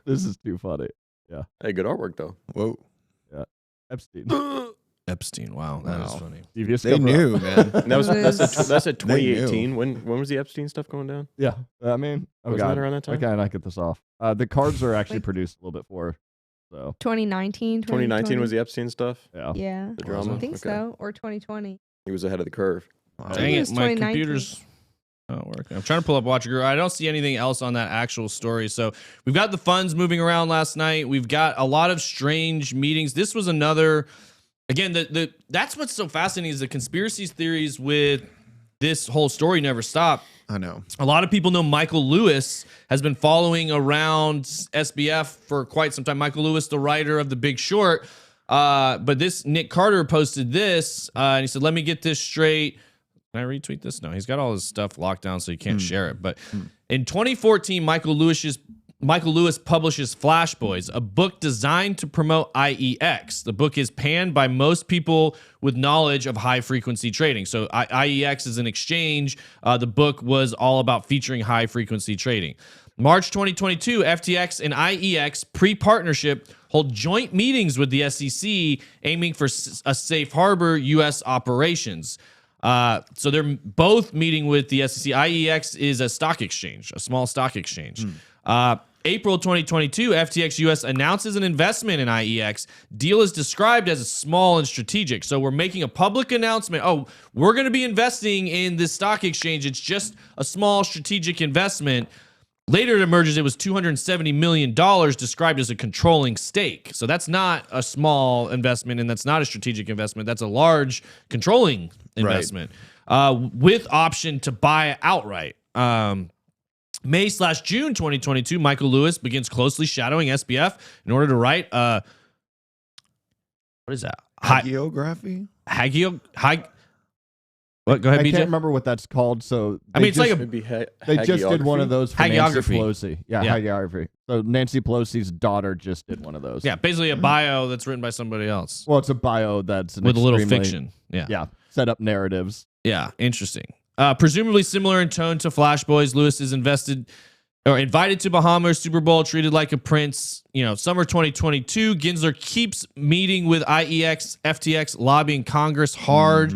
This is too funny. Yeah. Hey, good artwork though. Whoa. Yeah. Epstein. Epstein. Wow. That is funny. Devious They cover knew, up. man. That's at They knew. 2018. When was the Epstein stuff going down? Yeah. I mean, Wasn't that around that time? I cannot get this off. The cards are actually produced a little bit for. So 2019. 2019 was the Epstein stuff. yeah. Yeah. The drama. I think Okay. so. Or 2020. He was ahead of the curve. Dang it it, was my 2019. computer's not working. I'm trying to pull up Watcher Guru. I don't see anything else on that actual story. So we've got the funds moving around last night. We've got a lot of strange meetings. This was another, again, that's what's so fascinating is the conspiracy theories with this whole story never stop. I know. A lot of people know Michael Lewis has been following around SBF for quite some time. Michael Lewis, the writer of The Big Short. But this Nick Carter posted this, and he said, let me get this straight. Can I retweet this? No, he's got all his stuff locked down, so you can't share it. But in 2014, Michael Lewis publishes Flash Boys, a book designed to promote IEX. The book is panned by most people with knowledge of high-frequency trading. So IEX is an exchange. The book was all about featuring high-frequency trading. March 2022, FTX and IEX pre-partnership hold joint meetings with the SEC aiming for a safe harbor U.S. operations. So they're both meeting with the SEC. IEX is a stock exchange, a small stock exchange. April 2022, FTX US announces an investment in IEX. Deal is described as small and strategic. So we're making a public announcement. Oh, we're going to be investing in this stock exchange. It's just a small strategic investment. Later it emerges it was $270 million described as a controlling stake. So that's not a small investment and that's not a strategic investment. That's a large controlling investment with option to buy outright. May/June 2022, Michael Lewis begins closely shadowing SBF in order to write what is that? Hagiography? What? Go ahead, I BJ. can't remember what that's called. So I mean, it's like they just did one of those for Nancy Hagiography. Pelosi. Yeah, hagiography. So Nancy Pelosi's daughter just did one of those. Yeah, basically a bio that's written by somebody else. Well, it's a bio that's with a little fiction. Yeah, set up narratives. Yeah, interesting. Presumably similar in tone to Flash Boys, Lewis is invited to Bahamas, Super Bowl, treated like a prince. Summer 2022, Gensler keeps meeting with IEX, FTX, lobbying Congress hard.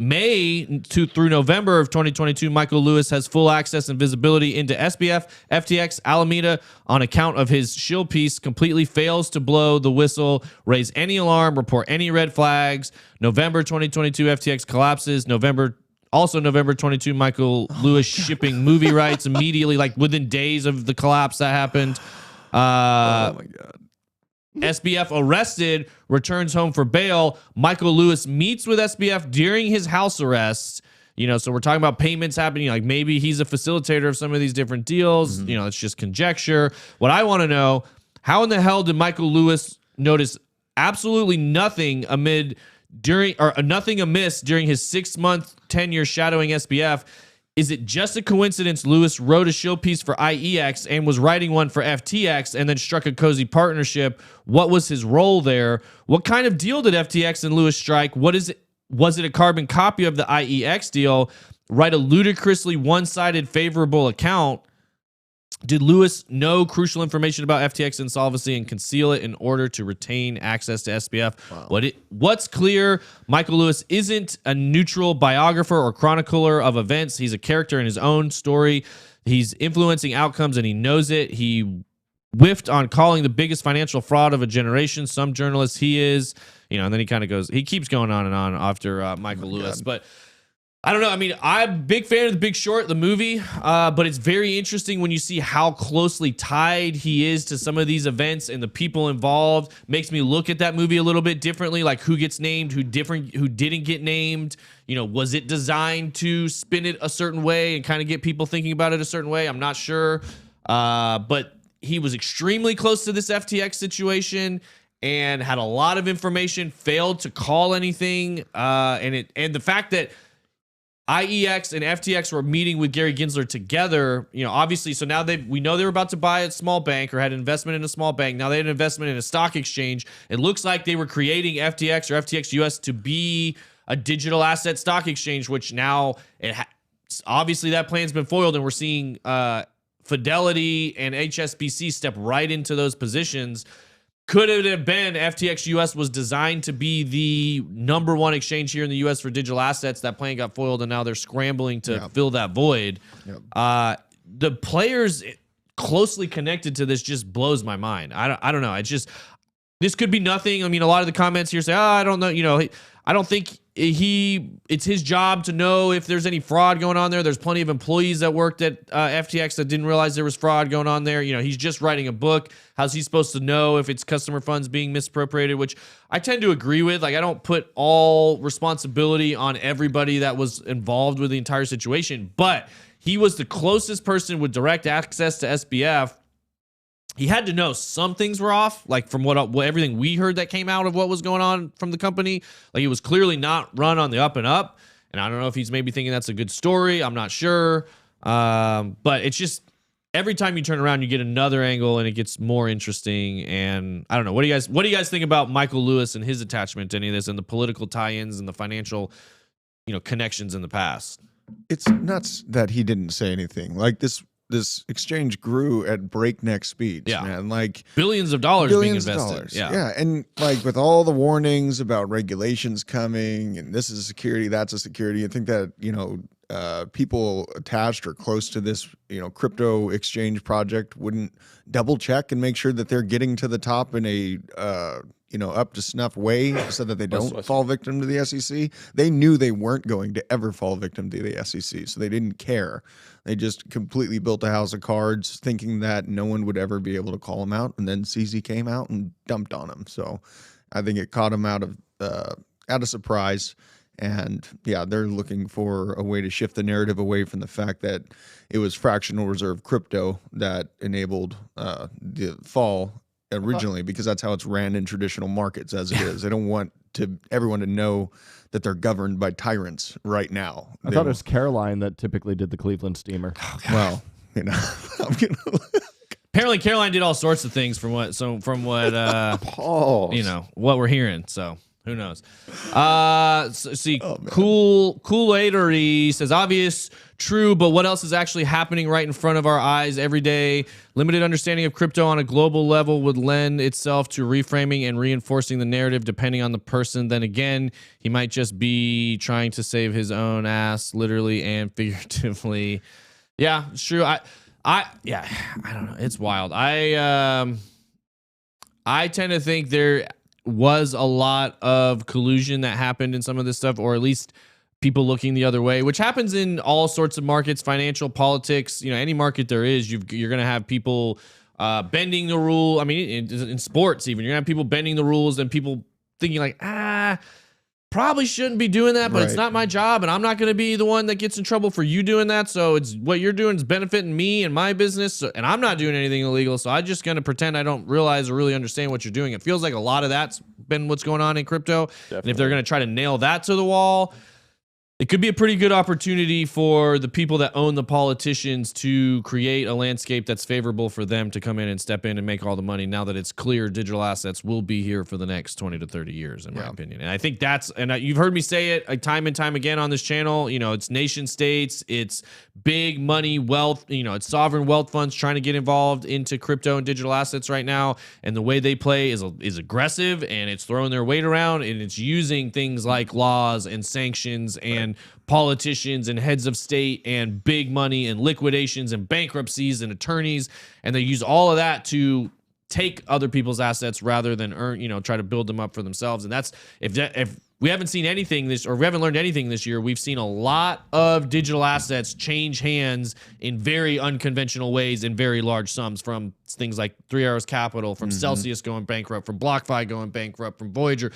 May through November of 2022, Michael Lewis has full access and visibility into SBF, FTX, Alameda on account of his shill piece, completely fails to blow the whistle, raise any alarm, report any red flags. November 2022, FTX collapses. November 22, Michael Lewis shipping movie rights immediately, like within days of the collapse that happened. Oh my God. SBF arrested, returns home for bail. Michael Lewis meets with SBF during his house arrest. So we're talking about payments happening. Like maybe he's a facilitator of some of these different deals. It's just conjecture. What I want to know, how in the hell did Michael Lewis notice absolutely nothing amiss during his 6-month tenure shadowing SBF? Is it just a coincidence Lewis wrote a show piece for IEX and was writing one for FTX and then struck a cozy partnership? What was his role there? What kind of deal did FTX and Lewis strike? Was it a carbon copy of the IEX deal? Write a ludicrously one-sided favorable account? Did Lewis know crucial information about FTX insolvency and conceal it in order to retain access to SBF? Wow. What's clear, Michael Lewis isn't a neutral biographer or chronicler of events. He's a character in his own story. He's influencing outcomes, and he knows it. He whiffed on calling the biggest financial fraud of a generation. Some journalists he is, and then he keeps going on and on after Michael Lewis. God. But I don't know. I mean, I'm a big fan of The Big Short, the movie, but it's very interesting when you see how closely tied he is to some of these events and the people involved. Makes me look at that movie a little bit differently, like who gets named, who didn't get named. Was it designed to spin it a certain way and kind of get people thinking about it a certain way? I'm not sure. But he was extremely close to this FTX situation and had a lot of information, failed to call anything. And the fact that IEX and FTX were meeting with Gary Gensler together, obviously. So now we know they were about to buy a small bank or had an investment in a small bank. Now they had an investment in a stock exchange. It looks like they were creating FTX or FTX US to be a digital asset stock exchange, which now obviously that plan's been foiled, and we're seeing Fidelity and HSBC step right into those positions. Could it have been FTX US was designed to be the #1 exchange here in the US for digital assets? That plan got foiled, and now they're scrambling to fill that void. The players closely connected to this just blows my mind. I don't know. This could be nothing. I mean, a lot of the comments here say, I don't know. I don't think it's his job to know if there's any fraud going on there. There's plenty of employees that worked at FTX that didn't realize there was fraud going on there. He's just writing a book. How's he supposed to know if it's customer funds being misappropriated? Which I tend to agree with. Like, I don't put all responsibility on everybody that was involved with the entire situation, but he was the closest person with direct access to SBF. He had to know some things were off, like from what everything we heard that came out of what was going on from the company. Like, it was clearly not run on the up and up. And I don't know if he's maybe thinking that's a good story. I'm not sure. But it's just every time you turn around, you get another angle and it gets more interesting. And I don't know. What do you guys think about Michael Lewis and his attachment to any of this and the political tie-ins and the financial, connections in the past? It's nuts that he didn't say anything. Like this this exchange grew at breakneck speeds. Yeah. Man. Like billions of dollars being invested. Dollars. Yeah. And like with all the warnings about regulations coming and this is a security, that's a security, I think that, people attached or close to this, crypto exchange project wouldn't double check and make sure that they're getting to the top in a, up to snuff way so that they don't fall victim to the SEC. They knew they weren't going to ever fall victim to the SEC, so they didn't care. They just completely built a house of cards thinking that no one would ever be able to call them out. And then CZ came out and dumped on them. So I think it caught them out of surprise. And yeah, they're looking for a way to shift the narrative away from the fact that it was fractional reserve crypto that enabled the fall originally, because that's how it's ran in traditional markets as it is. They don't want everyone to know that they're governed by tyrants right now. I thought it was Caroline that typically did the Cleveland steamer. Oh, well, apparently Caroline did all sorts of things from what what we're hearing. So who knows? Kool-Aidery says, obvious, true, but what else is actually happening right in front of our eyes every day? Limited understanding of crypto on a global level would lend itself to reframing and reinforcing the narrative depending on the person. Then again, he might just be trying to save his own ass, literally and figuratively. Yeah, it's true. I don't know. It's wild. I tend to think there was a lot of collusion that happened in some of this stuff, or at least people looking the other way, which happens in all sorts of markets, financial, politics, any market there is, you're going to have people bending the rule. I mean, in sports even, you're going to have people bending the rules and people thinking like, probably shouldn't be doing that, but it's not my job, and I'm not going to be the one that gets in trouble for you doing that. So it's what you're doing is benefiting me and my business, and I'm not doing anything illegal. So I'm just going to pretend I don't realize or really understand what you're doing. It feels like a lot of that's been what's going on in crypto. Definitely. And if they're going to try to nail that to the wall, it could be a pretty good opportunity for the people that own the politicians to create a landscape that's favorable for them to come in and step in and make all the money now that it's clear digital assets will be here for the next 20 to 30 years, in my opinion. And I think you've heard me say it time and time again on this channel, it's nation states, it's big money, wealth, it's sovereign wealth funds trying to get involved into crypto and digital assets right now. And the way they play is aggressive, and it's throwing their weight around, and it's using things like laws and sanctions and politicians and heads of state and big money and liquidations and bankruptcies and attorneys, and they use all of that to take other people's assets rather than try to build them up for themselves. And that's if we haven't seen anything we haven't learned anything this year, we've seen a lot of digital assets change hands in very unconventional ways in very large sums, from things like 3 Arrows Capital, from Celsius going bankrupt, from BlockFi going bankrupt, from Voyager.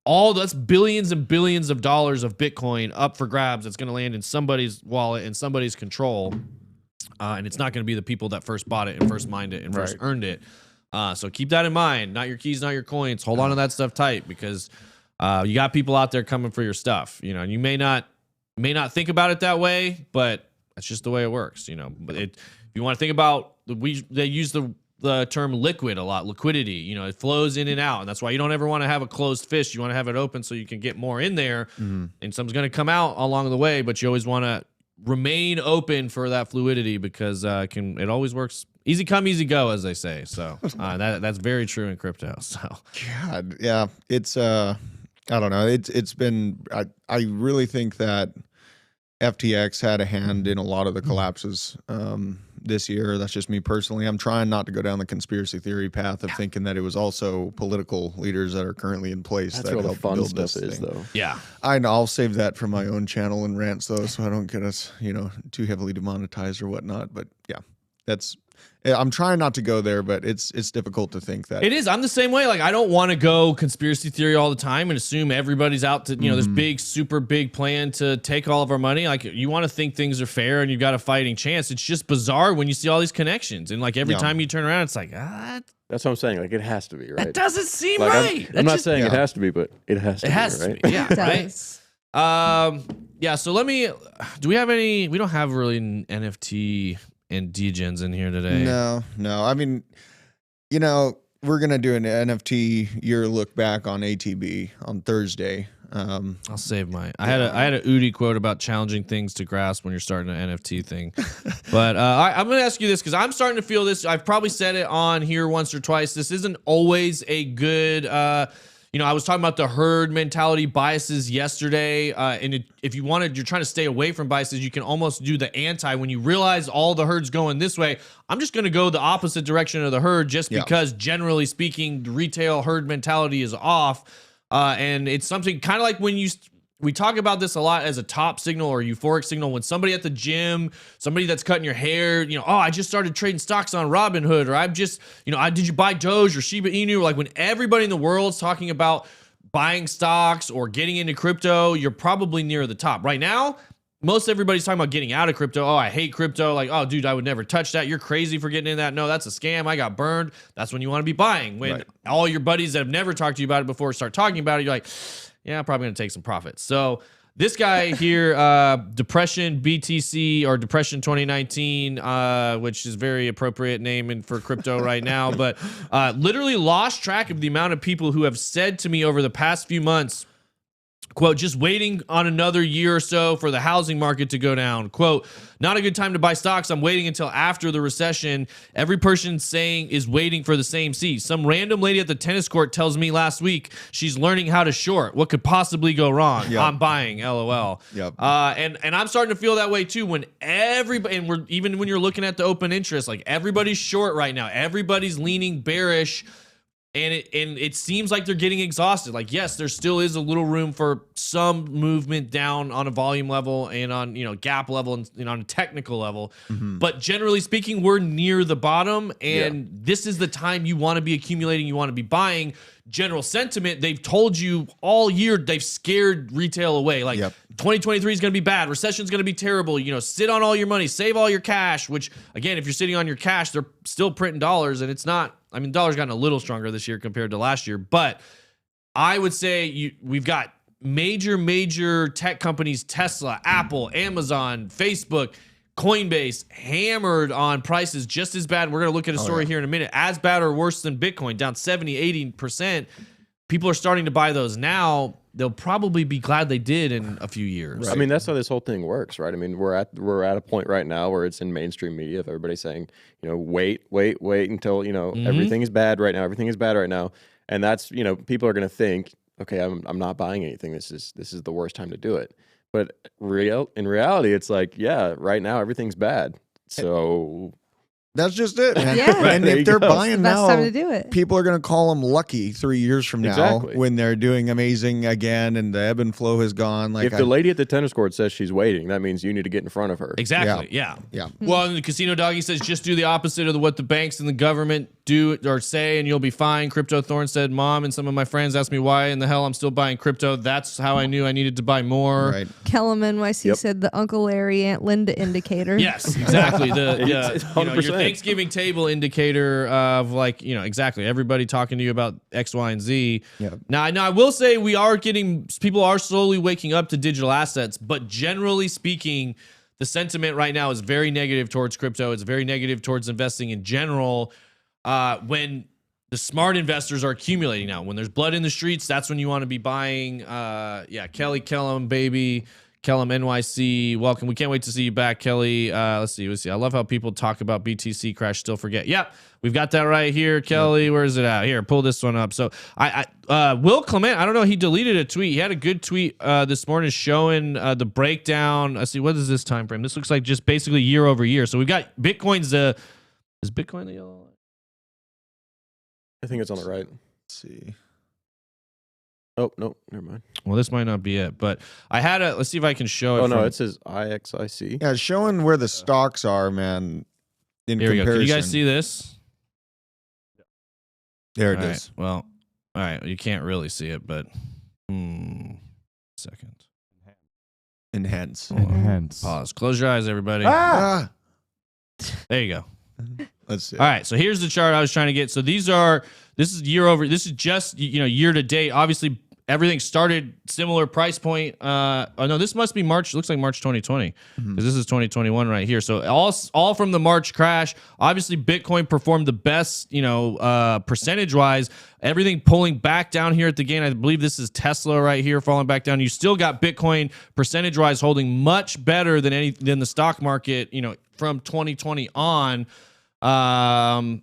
All that's billions and billions of dollars of Bitcoin up for grabs. That's going to land in somebody's wallet and somebody's control. And it's not going to be the people that first bought it and first mined it and first earned it. So keep that in mind. Not your keys, not your coins. Hold on to that stuff tight, because you got people out there coming for your stuff. And you may not think about it that way, but that's just the way it works. But if you want to think about they use the term liquid a lot, liquidity, it flows in and out. And that's why you don't ever want to have a closed fist. You want to have it open so you can get more in there, and something's going to come out along the way, but you always want to remain open for that fluidity, because it always works. Easy come, easy go, as they say. So that's very true in crypto. So God, yeah, it's I don't know. It's been I really think that FTX had a hand in a lot of the collapses this year. That's just me personally. I'm trying not to go down the conspiracy theory path of thinking that it was also political leaders that are currently in place that where the helped fun build stuff this is, thing. though. yeah. I'll save that for my own channel and rants, though, so I don't get us, too heavily demonetized or whatnot. But yeah, I'm trying not to go there, but it's difficult to think that. It is. I'm the same way. Like, I don't want to go conspiracy theory all the time and assume everybody's out to, this big, super big plan to take all of our money. Like, you want to think things are fair and you've got a fighting chance. It's just bizarre when you see all these connections. And like every time you turn around, it's like, That's what I'm saying. Like, it has to be, right? That doesn't seem right. I'm not saying it has to be, but it has to be, right? Yeah, right? Yeah, so do we have any, we don't have really an NFT and degens in here today. No. I mean, we're going to do an NFT year look back on ATB on Thursday. I'll save mine. I had a Udi quote about challenging things to grasp when you're starting an NFT thing. But I'm going to ask you this because I'm starting to feel this. I've probably said it on here once or twice. This isn't always a good. I was talking about the herd mentality biases yesterday, and if you're trying to stay away from biases, you can almost do the anti. When you realize all the herd's going this way, I'm just going to go the opposite direction of the herd, just because generally speaking, the retail herd mentality is off, and it's something kind of like when we talk about this a lot as a top signal or euphoric signal when somebody at the gym, somebody that's cutting your hair, I just started trading stocks on Robinhood, or did you buy Doge or Shiba Inu? Like when everybody in the world's talking about buying stocks or getting into crypto, you're probably near the top. Right now, most everybody's talking about getting out of crypto. Oh, I hate crypto. Like, oh, dude, I would never touch that. You're crazy for getting in that. No, that's a scam. I got burned. That's when you want to be buying. When all your buddies that have never talked to you about it before start talking about it, you're like, yeah, I'm probably going to take some profits. So this guy here, Depression BTC or Depression 2019, which is very appropriate naming for crypto right now, but literally lost track of the amount of people who have said to me over the past few months, quote, just waiting on another year or so for the housing market to go down. Quote, not a good time to buy stocks. I'm waiting until after the recession. Every person saying is waiting for the same seat. Some random lady at the tennis court tells me last week she's learning how to short. What could possibly go wrong? I'm buying, LOL. And I'm starting to feel that way too when everybody, and even when you're looking at the open interest, like everybody's short right now. Everybody's leaning bearish. And it seems like they're getting exhausted. Like, yes, there still is a little room for some movement down on a volume level and on, gap level and on a technical level. But generally speaking, we're near the bottom. And this is the time you want to be accumulating. You want to be buying. General sentiment, they've told you all year, they've scared retail away. Like 2023 is going to be bad. Recession's going to be terrible. Sit on all your money, save all your cash, which again, if you're sitting on your cash, they're still printing dollars and it's not, dollar's gotten a little stronger this year compared to last year, but I would say we've got major tech companies, Tesla, Apple, Amazon, Facebook, Coinbase hammered on prices just as bad. We're going to look at a story here in a minute. As bad or worse than Bitcoin, down 70-80%. People are starting to buy those now. They'll probably be glad they did in a few years. Right. That's how this whole thing works, right? We're at a point right now where it's in mainstream media of everybody saying, wait until, everything is bad right now. Everything is bad right now. And that's, people are going to think, okay, I'm not buying anything. This is the worst time to do it. But in reality, it's like, right now everything's bad. So that's just it, man. Yeah. And if they're buying best now, time to do it. people are going to call them lucky 3 years from now when they're doing amazing again and the ebb and flow has gone. Like if the lady at the tennis court says she's waiting, that means you need to get in front of her. Exactly. Yeah. Well, and the Casino Doggy says just do the opposite of what the banks and the government do or say, and you'll be fine. Crypto Thorn said, Mom and some of my friends asked me why in the hell I'm still buying crypto. That's how I knew I needed to buy more. Right. Kellum NYC said the Uncle Larry, Aunt Linda indicator. Yes, exactly. It's your Thanksgiving table indicator of exactly everybody talking to you about X, Y, and Z. Now I will say people are slowly waking up to digital assets, but generally speaking, the sentiment right now is very negative towards crypto. It's very negative towards investing in general. When the smart investors are accumulating now, when there's blood in the streets, that's when you want to be buying. Kelly Kellum, baby. Kellum NYC, welcome. We can't wait to see you back, Kelly. Let's see. I love how people talk about BTC crash, still forget. Yep, we've got that right here, Kelly. Where is it at? Here, pull this one up. So Will Clement, I don't know, he deleted a tweet. He had a good tweet this morning showing the breakdown. Let's see, what is this time frame? This looks like just basically year over year. So we've got Bitcoin's is Bitcoin the yellow line? I think it's on the right. Let's see. Oh, no, never mind. Well, this might not be it, but I had let's see if I can show it. Oh, no, it says IXIC. Yeah, showing where the stocks are, man. In Here we comparison. go. Can you guys see this? There it all is. Right. Well, all right. You can't really see it, but second. Enhance. Pause. Close your eyes, everybody. Ah! There you go. Let's see. All right. So here's the chart I was trying to get. So this is year over. This is just year to date. Obviously, everything started similar price point. Oh no, this must be March. Looks like March 2020 because this is 2021 right here. So all from the March crash. Obviously, Bitcoin performed the best, percentage wise. Everything pulling back down here at the gain. I believe this is Tesla right here falling back down. You still got Bitcoin percentage wise holding much better than the stock market. From 2020 on. I'll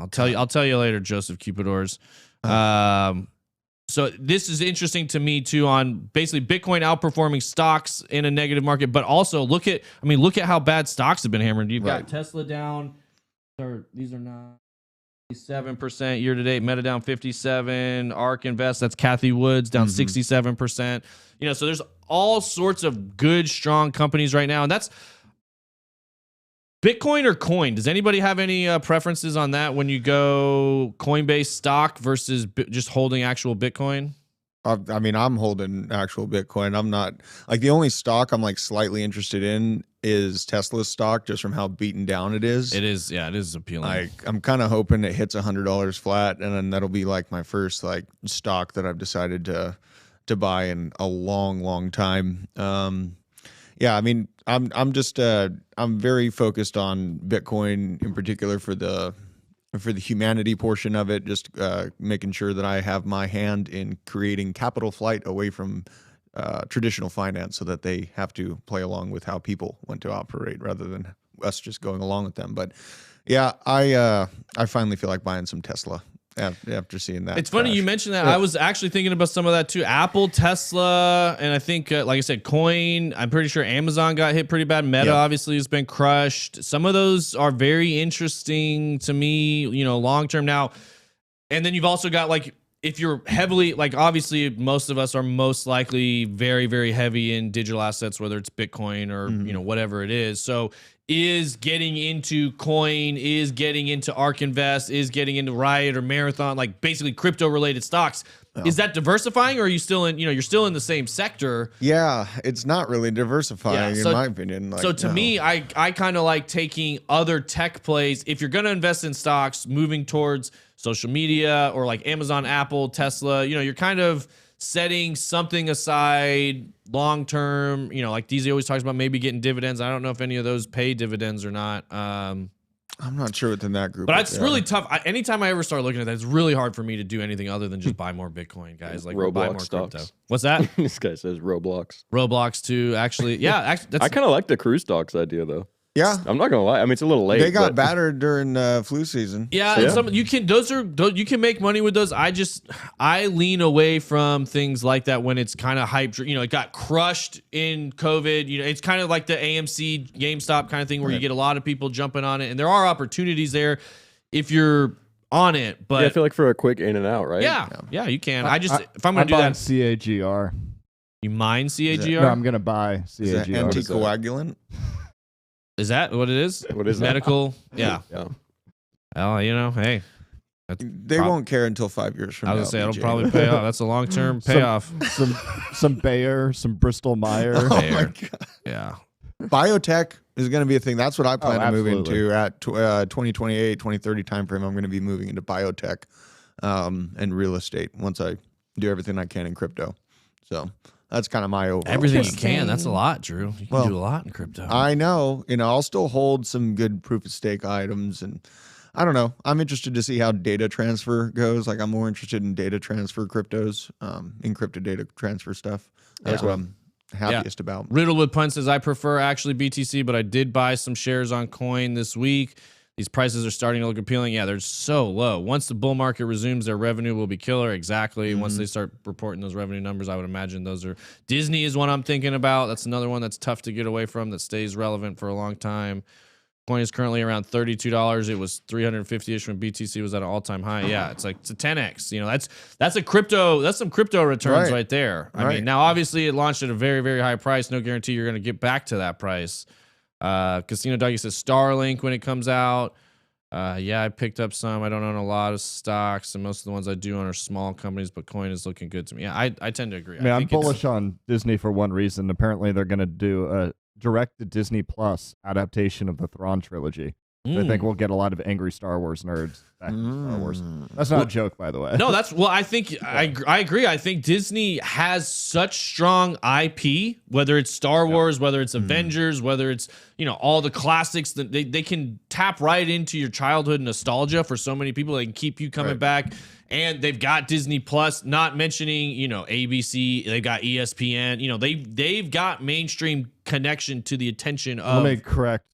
tell you later, Joseph Cupidors. So this is interesting to me too, on basically Bitcoin outperforming stocks in a negative market, but also look at how bad stocks have been hammered. You've got Tesla down, these are not 7% year to date, Meta down 57, ARK Invest, that's Kathy Woods down 67%. So there's all sorts of good, strong companies right now, and that's Bitcoin or coin? Does anybody have any preferences on that when you go Coinbase stock versus just holding actual Bitcoin? I'm holding actual Bitcoin. I'm not the only stock I'm slightly interested in is Tesla's stock, just from how beaten down it is. It is, yeah, it is appealing. I'm kind of hoping it hits $100 flat, and then that'll be my first stock that I've decided to buy in a long time. Yeah, I'm very focused on Bitcoin in particular for the humanity portion of it, just making sure that I have my hand in creating capital flight away from traditional finance, so that they have to play along with how people want to operate rather than us just going along with them. But yeah, I finally feel like buying some Tesla after seeing that. It's funny you mentioned that. Yeah. I was actually thinking about some of that too. Apple, Tesla, and I think, like I said, Coin. I'm pretty sure Amazon got hit pretty bad. Meta obviously has been crushed. Some of those are very interesting to me, long term now. And then you've also got if you're heavily, obviously most of us are most likely very, very heavy in digital assets, whether it's Bitcoin or, whatever it is. So is getting into coin, is getting into ARK Invest, is getting into Riot or Marathon, basically crypto related stocks. Is that diversifying, or are you still in, you're still in the same sector? Yeah, it's not really diversifying in my opinion. So to me, I kind of like taking other tech plays. If you're going to invest in stocks, moving towards social media or Amazon, Apple, Tesla, you're kind of setting something aside long term. DZ always talks about maybe getting dividends. I don't know if any of those pay dividends or not. I'm not sure within that group. But it's really tough. Anytime I ever start looking at that, it's really hard for me to do anything other than just buy more Bitcoin, guys. Roblox buy more stocks. Crypto. What's that? This guy says Roblox. Roblox too, actually. Yeah, actually, I kind of like the cruise stocks idea though. Yeah, I'm not gonna lie. It's a little late. They got battered during flu season. Yeah, so. you can make money with those. I lean away from things like that when it's kind of hyped. It got crushed in COVID. It's kind of like the AMC, GameStop kind of thing where you get a lot of people jumping on it, and there are opportunities there if you're on it. But I feel like for a quick in and out, right? Yeah, you can. If I'm gonna do that, CAGR. You mine CAGR? No, I'm gonna buy CAGR. Is that anticoagulant? Is that what it is? What is medical? Yeah. Oh, hey. They won't care until 5 years from now. I was gonna say it'll probably pay off. That's a long-term payoff. Some Bayer, some Bristol Myers. Oh my God. Yeah. Biotech is going to be a thing. That's what I plan to move into at 2028, 2030 timeframe. I'm going to be moving into biotech and real estate once I do everything I can in crypto. So that's kind of my overall. Everything you can. That's a lot, Drew. You can do a lot in crypto. I know. I'll still hold some good proof of stake items, and I don't know. I'm interested to see how data transfer goes. I'm more interested in data transfer cryptos, encrypted data transfer stuff. That's what I'm happiest about. Riddlewood Pun says, I prefer actually BTC, but I did buy some shares on Coin this week. These prices are starting to look appealing. Yeah, they're so low. Once the bull market resumes, their revenue will be killer. Exactly. Once they start reporting those revenue numbers, I would imagine those are... Disney is one I'm thinking about. That's another one that's tough to get away from, that stays relevant for a long time. Coin is currently around $32. It was 350-ish when BTC was at an all-time high. Yeah, it's a 10x. That's a crypto. That's some crypto returns right there. I mean, now obviously it launched at a very, very high price. No guarantee you're going to get back to that price. Casino Doggy says Starlink when it comes out. Yeah, I picked up some. I don't own a lot of stocks, and most of the ones I do own are small companies, but Coin is looking good to me. Yeah, I tend to agree. I'm bullish on Disney for one reason. Apparently, they're going to do a direct to Disney Plus adaptation of the Thrawn trilogy. I think we'll get a lot of angry Star Wars nerds back in Star Wars. That's not a joke, by the way. No, I think I agree. I think Disney has such strong IP, whether it's Star Wars, whether it's Avengers, whether it's, all the classics, that they can tap right into your childhood nostalgia for so many people. They can keep you coming back. And they've got Disney Plus, not mentioning, ABC, they've got ESPN, they've got mainstream connection to the attention of. Let me correct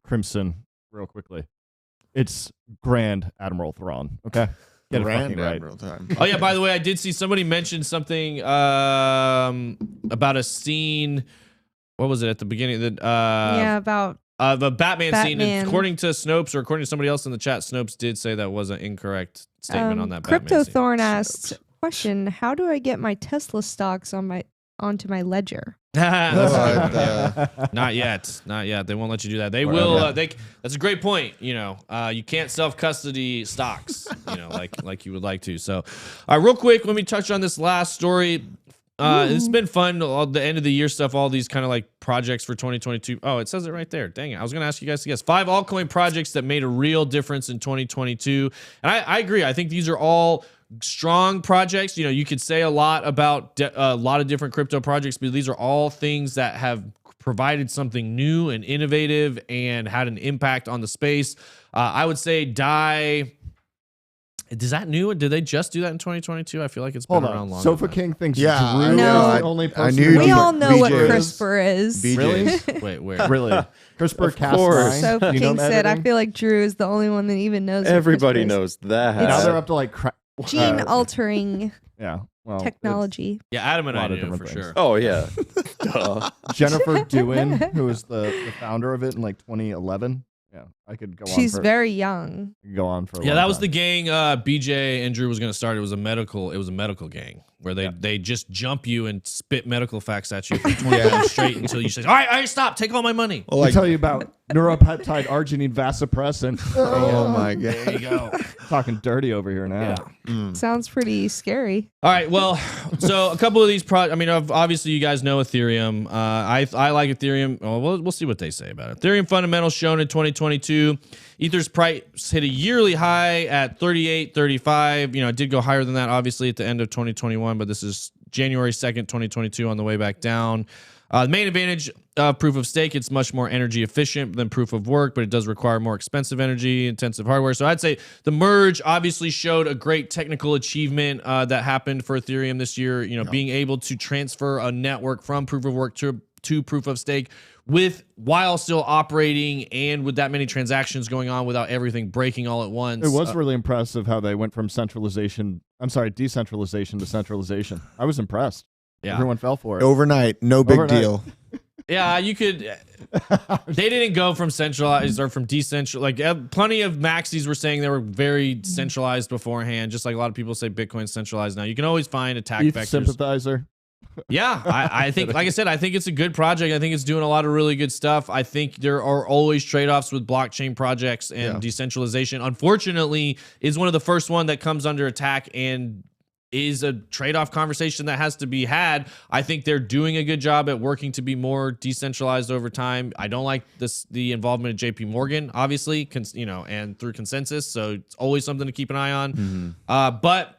Crimson real quickly. It's Grand Admiral Thrawn. Okay, get Grand it fucking Admiral time. Oh yeah, by the way, I did see somebody mention something about a scene. What was it at the beginning of the about the Batman scene? Batman. And according to Snopes, or according to somebody else in the chat, Snopes did say that was an incorrect statement on that Batman Crypto scene. Thorn asked, question, how do I get my Tesla stocks onto my ledger? Not yet. They won't let you do that. They will. That's a great point. You can't self-custody stocks. Like you would like to. So, all right, real quick, let me touch on this last story. It's been fun. All the end of the year stuff. All these kind of like projects for 2022. Oh, it says it right there. Dang it! I was gonna ask you guys to guess 5 altcoin projects that made a real difference in 2022. And I agree. I think these are all strong projects. You could say a lot about a lot of different crypto projects, but these are all things that have provided something new and innovative and had an impact on the space. I would say DAI. Is that new? Did they just do that in 2022? I feel like it's been around longer. Sofa King thinks Yeah, Drew No. is the only person. knew We all know what BJ's. CRISPR is. BJ's. Wait, where? Really? CRISPR course. Cas9. Sofa genome King said, I editing? feel like Drew is the only one that even knows what Everybody CRISPR is. knows that. Now they're up to like Gene altering yeah. Well, technology. Yeah, Adam and A I lot of knew for different things. sure. Oh yeah. Duh. it's Jennifer Doohan, who was the founder of it in like 2011. Yeah, I could go on. She's very young. Go on for a Yeah, long that was time. the gang BJ and Drew was going to start. It was a medical gang where they just jump you and spit medical facts at you for 20 minutes straight until you say, all right, stop, take all my money. Well, I'll tell you about neuropeptide arginine vasopressin. oh my god. There you go. Talking dirty over here now. Sounds pretty scary. All right, well, so a couple of these obviously you guys know Ethereum. I like Ethereum. Well, we'll see what they say about it. Ethereum fundamentals shown in 2022. Ether's price hit a yearly high at 38.35. It did go higher than that, obviously, at the end of 2021, but this is January 2nd, 2022 on the way back down. The main advantage of proof of stake, it's much more energy efficient than proof of work, but it does require more expensive energy intensive hardware. So I'd say the merge obviously showed a great technical achievement that happened for Ethereum this year. Being able to transfer a network from proof of work to proof of stake while still operating and with that many transactions going on without everything breaking all at once. It was really impressive how they went from decentralization to centralization. I was impressed. Yeah. Everyone fell for it. Overnight, no big Overnight. deal. Yeah, you could. They didn't go from centralized or from decentralized. Like plenty of maxis were saying they were very centralized beforehand, just like a lot of people say Bitcoin's centralized now. You can always find attack ETH vectors. sympathizer. Yeah, I think, like I said, I think it's a good project. I think it's doing a lot of really good stuff. I think there are always trade-offs with blockchain projects and decentralization. Unfortunately, is one of the first one that comes under attack and is a trade-off conversation that has to be had. I think they're doing a good job at working to be more decentralized over time. I don't like the involvement of JP Morgan, obviously, and through consensus. So it's always something to keep an eye on. But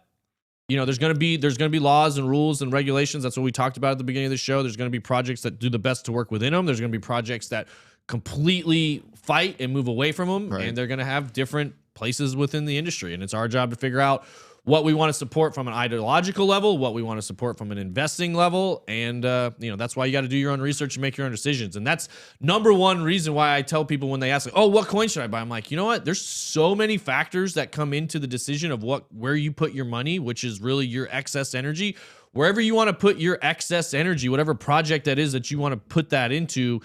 there's going to be laws and rules and regulations. That's what we talked about at the beginning of the show. There's going to be projects that do the best to work within them. There's going to be projects that completely fight and move away from them. Right. And they're going to have different places within the industry. And it's our job to figure out what we want to support from an ideological level, what we want to support from an investing level. And, that's why you got to do your own research and make your own decisions. And that's number one reason why I tell people when they ask, what coin should I buy? I'm like, you know what? There's so many factors that come into the decision of where you put your money, which is really your excess energy. Wherever you want to put your excess energy, whatever project that is that you want to put that into,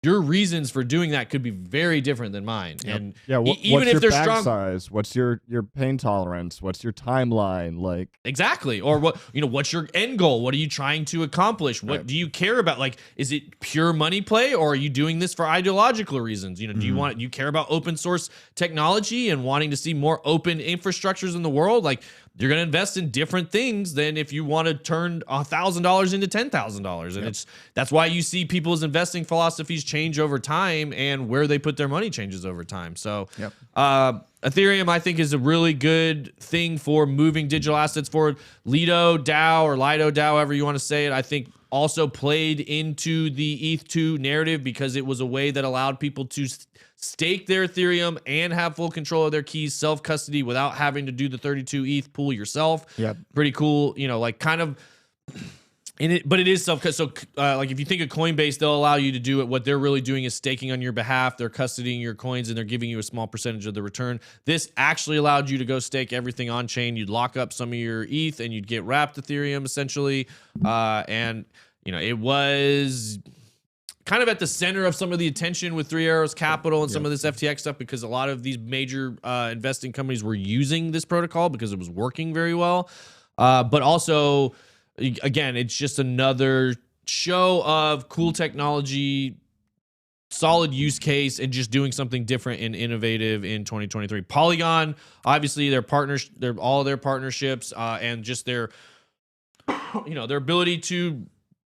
your reasons for doing that could be very different than mine. Yep. And even even if if they're bag strong, size, what's your pain tolerance, what's your timeline, like exactly, or what's your end goal? What are you trying to accomplish? What do you care about? Like, is it pure money play, or are you doing this for ideological reasons? Do you care about open source technology and wanting to see more open infrastructures in the world? Like, you're going to invest in different things than if you want to turn $1,000 into $10,000. And that's why you see people's investing philosophies change over time, and where they put their money changes over time. So Ethereum, I think, is a really good thing for moving digital assets forward. Lido DAO or Lido DAO, however you want to say it, I think also played into the ETH2 narrative because it was a way that allowed people to stake their Ethereum and have full control of their keys, self-custody, without having to do the 32 ETH pool yourself. Pretty cool, you know, like kind of in it, but it is self-custody. So like if you think of Coinbase, they'll allow you to do it. What they're really doing is staking on your behalf. They're custodying your coins and they're giving you a small percentage of the return. This actually allowed you to go stake everything on chain. You'd lock up some of your ETH and you'd get wrapped Ethereum essentially. And you know, it was kind of at the center of some of the attention with Three Arrows Capital and some of this FTX stuff, because a lot of these major investing companies were using this protocol because it was working very well. But also, again, it's just another show of cool technology, solid use case, and just doing something different and innovative in 2023. Polygon, obviously, all their partnerships and just their, you know, their ability to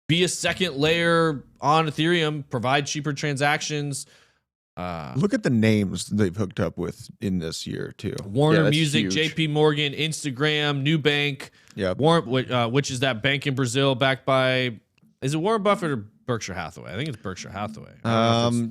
be a second layer on Ethereum, provide cheaper transactions. Look at the names they've hooked up with in this year too. Warner Music, huge. JP Morgan, Instagram, Nubank, which is that bank in Brazil backed by, is it Warren Buffett or Berkshire Hathaway? I think it's Berkshire Hathaway.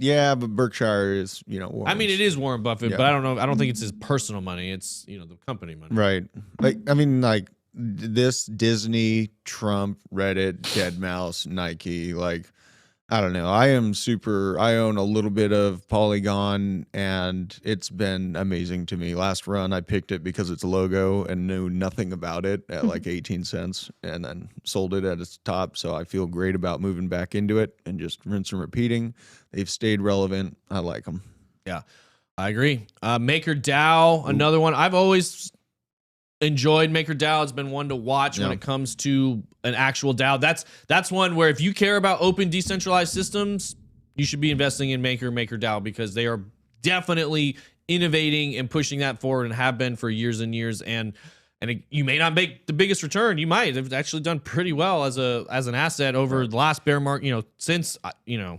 Yeah, but Berkshire is, you know, Warren's. I mean, it is Warren Buffett, but I don't know. I don't think it's his personal money. It's, you know, the company money. Right. Like, I mean, like this Disney, Trump, Reddit, Deadmau5, Nike, like, I don't know. I own a little bit of Polygon, and it's been amazing to me. Last run, I picked it because it's a logo and knew nothing about it at like 18 cents and then sold it at its top. So I feel great about moving back into it and just rinse and repeating. They've stayed relevant. I like them. Yeah, I agree. MakerDAO, another one. I've always enjoyed MakerDAO. It's been one to watch when it comes to an actual DAO. That's one where if you care about open decentralized systems, you should be investing in MakerDAO, because they are definitely innovating and pushing that forward and have been for years and years. And you may not make the biggest return. You might have actually done pretty well as an asset over the last bear market, you know, since, you know,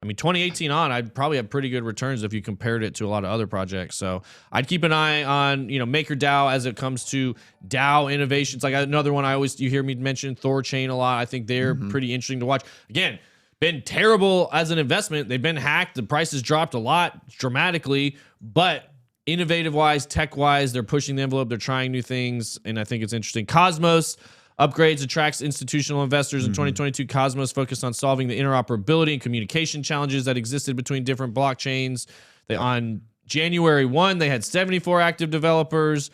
I mean, 2018 on, I'd probably have pretty good returns if you compared it to a lot of other projects. So I'd keep an eye on, you know, MakerDAO as it comes to DAO innovations. Like another one you hear me mention Thorchain a lot. I think they're pretty interesting to watch. Again, been terrible as an investment. They've been hacked. The prices dropped a lot dramatically, but innovative wise, tech wise, they're pushing the envelope. They're trying new things. And I think it's interesting. Cosmos upgrades attracts institutional investors. In 2022, Cosmos focused on solving the interoperability and communication challenges that existed between different blockchains. On January 1, they had 74 active developers,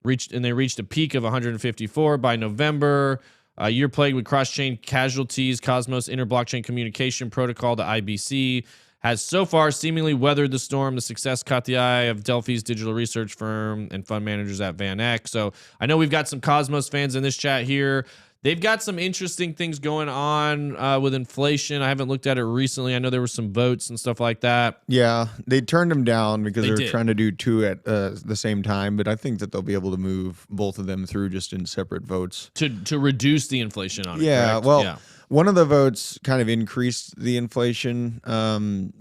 they reached a peak of 154 by November. A year plagued with cross-chain casualties, Cosmos Inter-Blockchain Communication Protocol, the IBC, has so far seemingly weathered the storm. The success caught the eye of Delphi's digital research firm and fund managers at Van Eck. So I know we've got some Cosmos fans in this chat here. They've got some interesting things going on with inflation. I haven't looked at it recently. I know there were some votes and stuff like that. Yeah, they turned them down because they were trying to do two at the same time. But I think that they'll be able to move both of them through just in separate votes to reduce the inflation on it. Yeah, correct? Well, one of the votes kind of increased the inflation.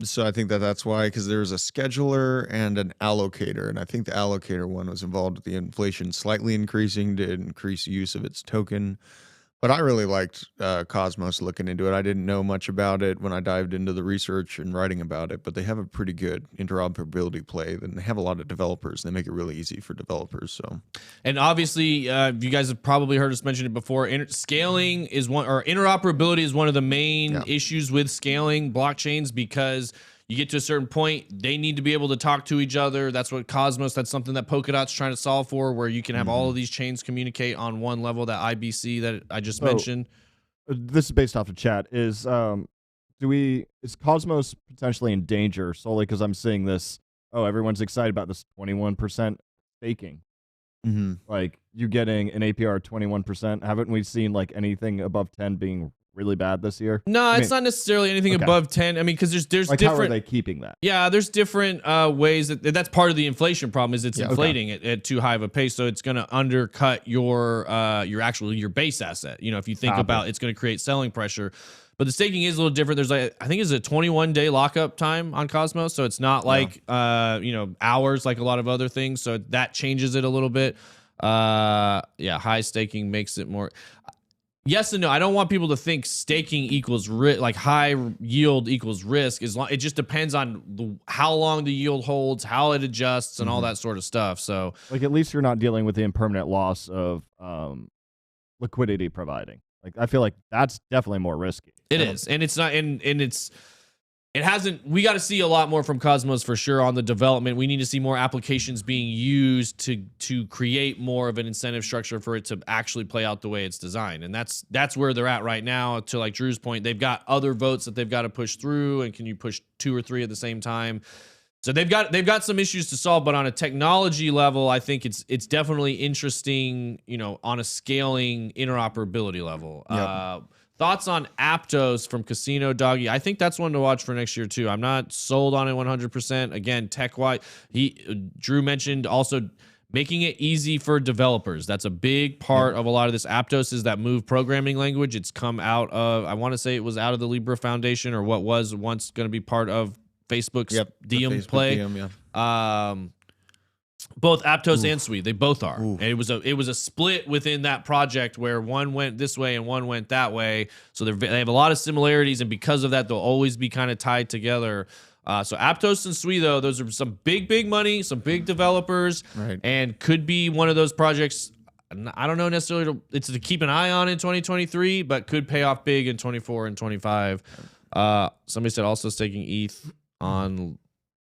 So I think that's why, because there was a scheduler and an allocator. And I think the allocator one was involved with the inflation slightly increasing to increase use of its token. But I really liked Cosmos looking into it. I didn't know much about it when I dived into the research and writing about it, but they have a pretty good interoperability play. And they have a lot of developers. They make it really easy for developers. So, and obviously, you guys have probably heard us mention it before. Scaling is one, or interoperability is one of the main issues with scaling blockchains, because you get to a certain point, they need to be able to talk to each other. That's what Cosmos, that's something that Polkadot's trying to solve for, where you can have all of these chains communicate on one level, that IBC that I just mentioned. This is based off of chat. Is Cosmos potentially in danger solely because I'm seeing this, everyone's excited about this 21% staking. Like, you getting an APR 21%. Haven't we seen like anything above 10 being really bad this year? No, it's not necessarily anything above 10. I mean, because there's like, different. How are they keeping that? Yeah, there's different ways that's part of the inflation problem is it's inflating at too high of a pace, so it's going to undercut your base asset. You know, if you think about it's going to create selling pressure. But the staking is a little different. There's I think it's a 21-day lockup time on Cosmos, so it's not like hours like a lot of other things. So that changes it a little bit. High staking makes it more. Yes and no. I don't want people to think staking equals like high yield equals risk. It just depends on how long the yield holds, how it adjusts, and all that sort of stuff. So, like, at least you're not dealing with the impermanent loss of liquidity providing. Like, I feel like that's definitely more risky. It is, and it's not, and it hasn't. We got to see a lot more from Cosmos for sure on the development. We need to see more applications being used to create more of an incentive structure for it to actually play out the way it's designed. And that's where they're at right now. To like Drew's point, they've got other votes that they've got to push through, and can you push 2 or 3 at the same time? So they've got some issues to solve, but on a technology level, I think it's definitely interesting, you know, on a scaling interoperability level. Yep. Thoughts on Aptos from Casino Doggy? I think that's one to watch for next year too. I'm not sold on it 100%. Again, tech-wise, Drew mentioned also making it easy for developers. That's a big part of a lot of this. Aptos is that Move programming language. It's come out of, I want to say it was out of the Libra Foundation, or what was once going to be part of Facebook's Diem play. Both Aptos and Sui, they both are. And it was a split within that project where one went this way and one went that way. So they have a lot of similarities, and because of that, they'll always be kind of tied together. So Aptos and Sui, though, those are some big money, some big developers, and could be one of those projects. I don't know necessarily. It's to keep an eye on in 2023, but could pay off big in 24 and 25. Somebody said also staking ETH on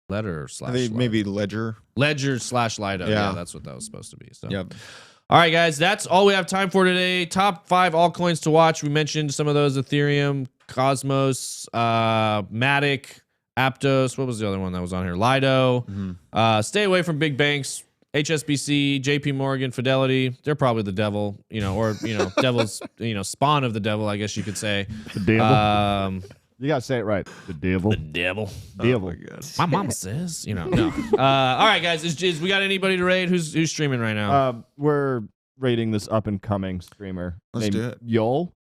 Ledger / I think maybe Ledger / Lido. Yeah, that's what that was supposed to be. So, all right, guys, that's all we have time for today. Top 5 altcoins to watch. We mentioned some of those: Ethereum, Cosmos, Matic, Aptos. What was the other one that was on here? Lido. Stay away from big banks. HSBC, JP Morgan, Fidelity. They're probably the devil, or devil's, spawn of the devil, I guess you could say. The devil. You gotta say it right. The devil. The devil. Devil. Oh my God. My mama says, no. All right, guys. We got anybody to raid? Who's streaming right now? We're rating this up and coming streamer. Let's do it. Yol.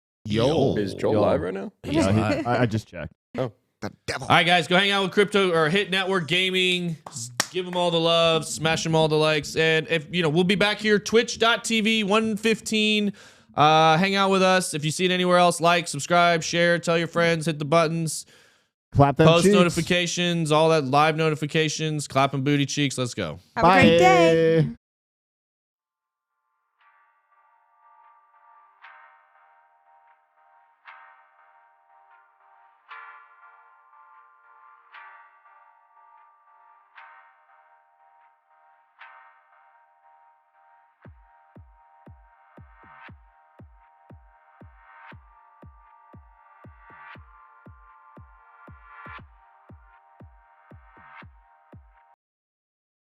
Is Joel live right now? Yeah, I just checked. Oh, the devil. All right, guys. Go hang out with Crypto or Hit Network Gaming. Give them all the love. Smash them all the likes. And if we'll be back here. Twitch.tv 1:15. Hang out with us. If you see it anywhere else, like, subscribe, share, tell your friends, hit the buttons, clap them post cheeks. Notifications, all that live notifications, clapping booty cheeks. Let's go. Have a great day.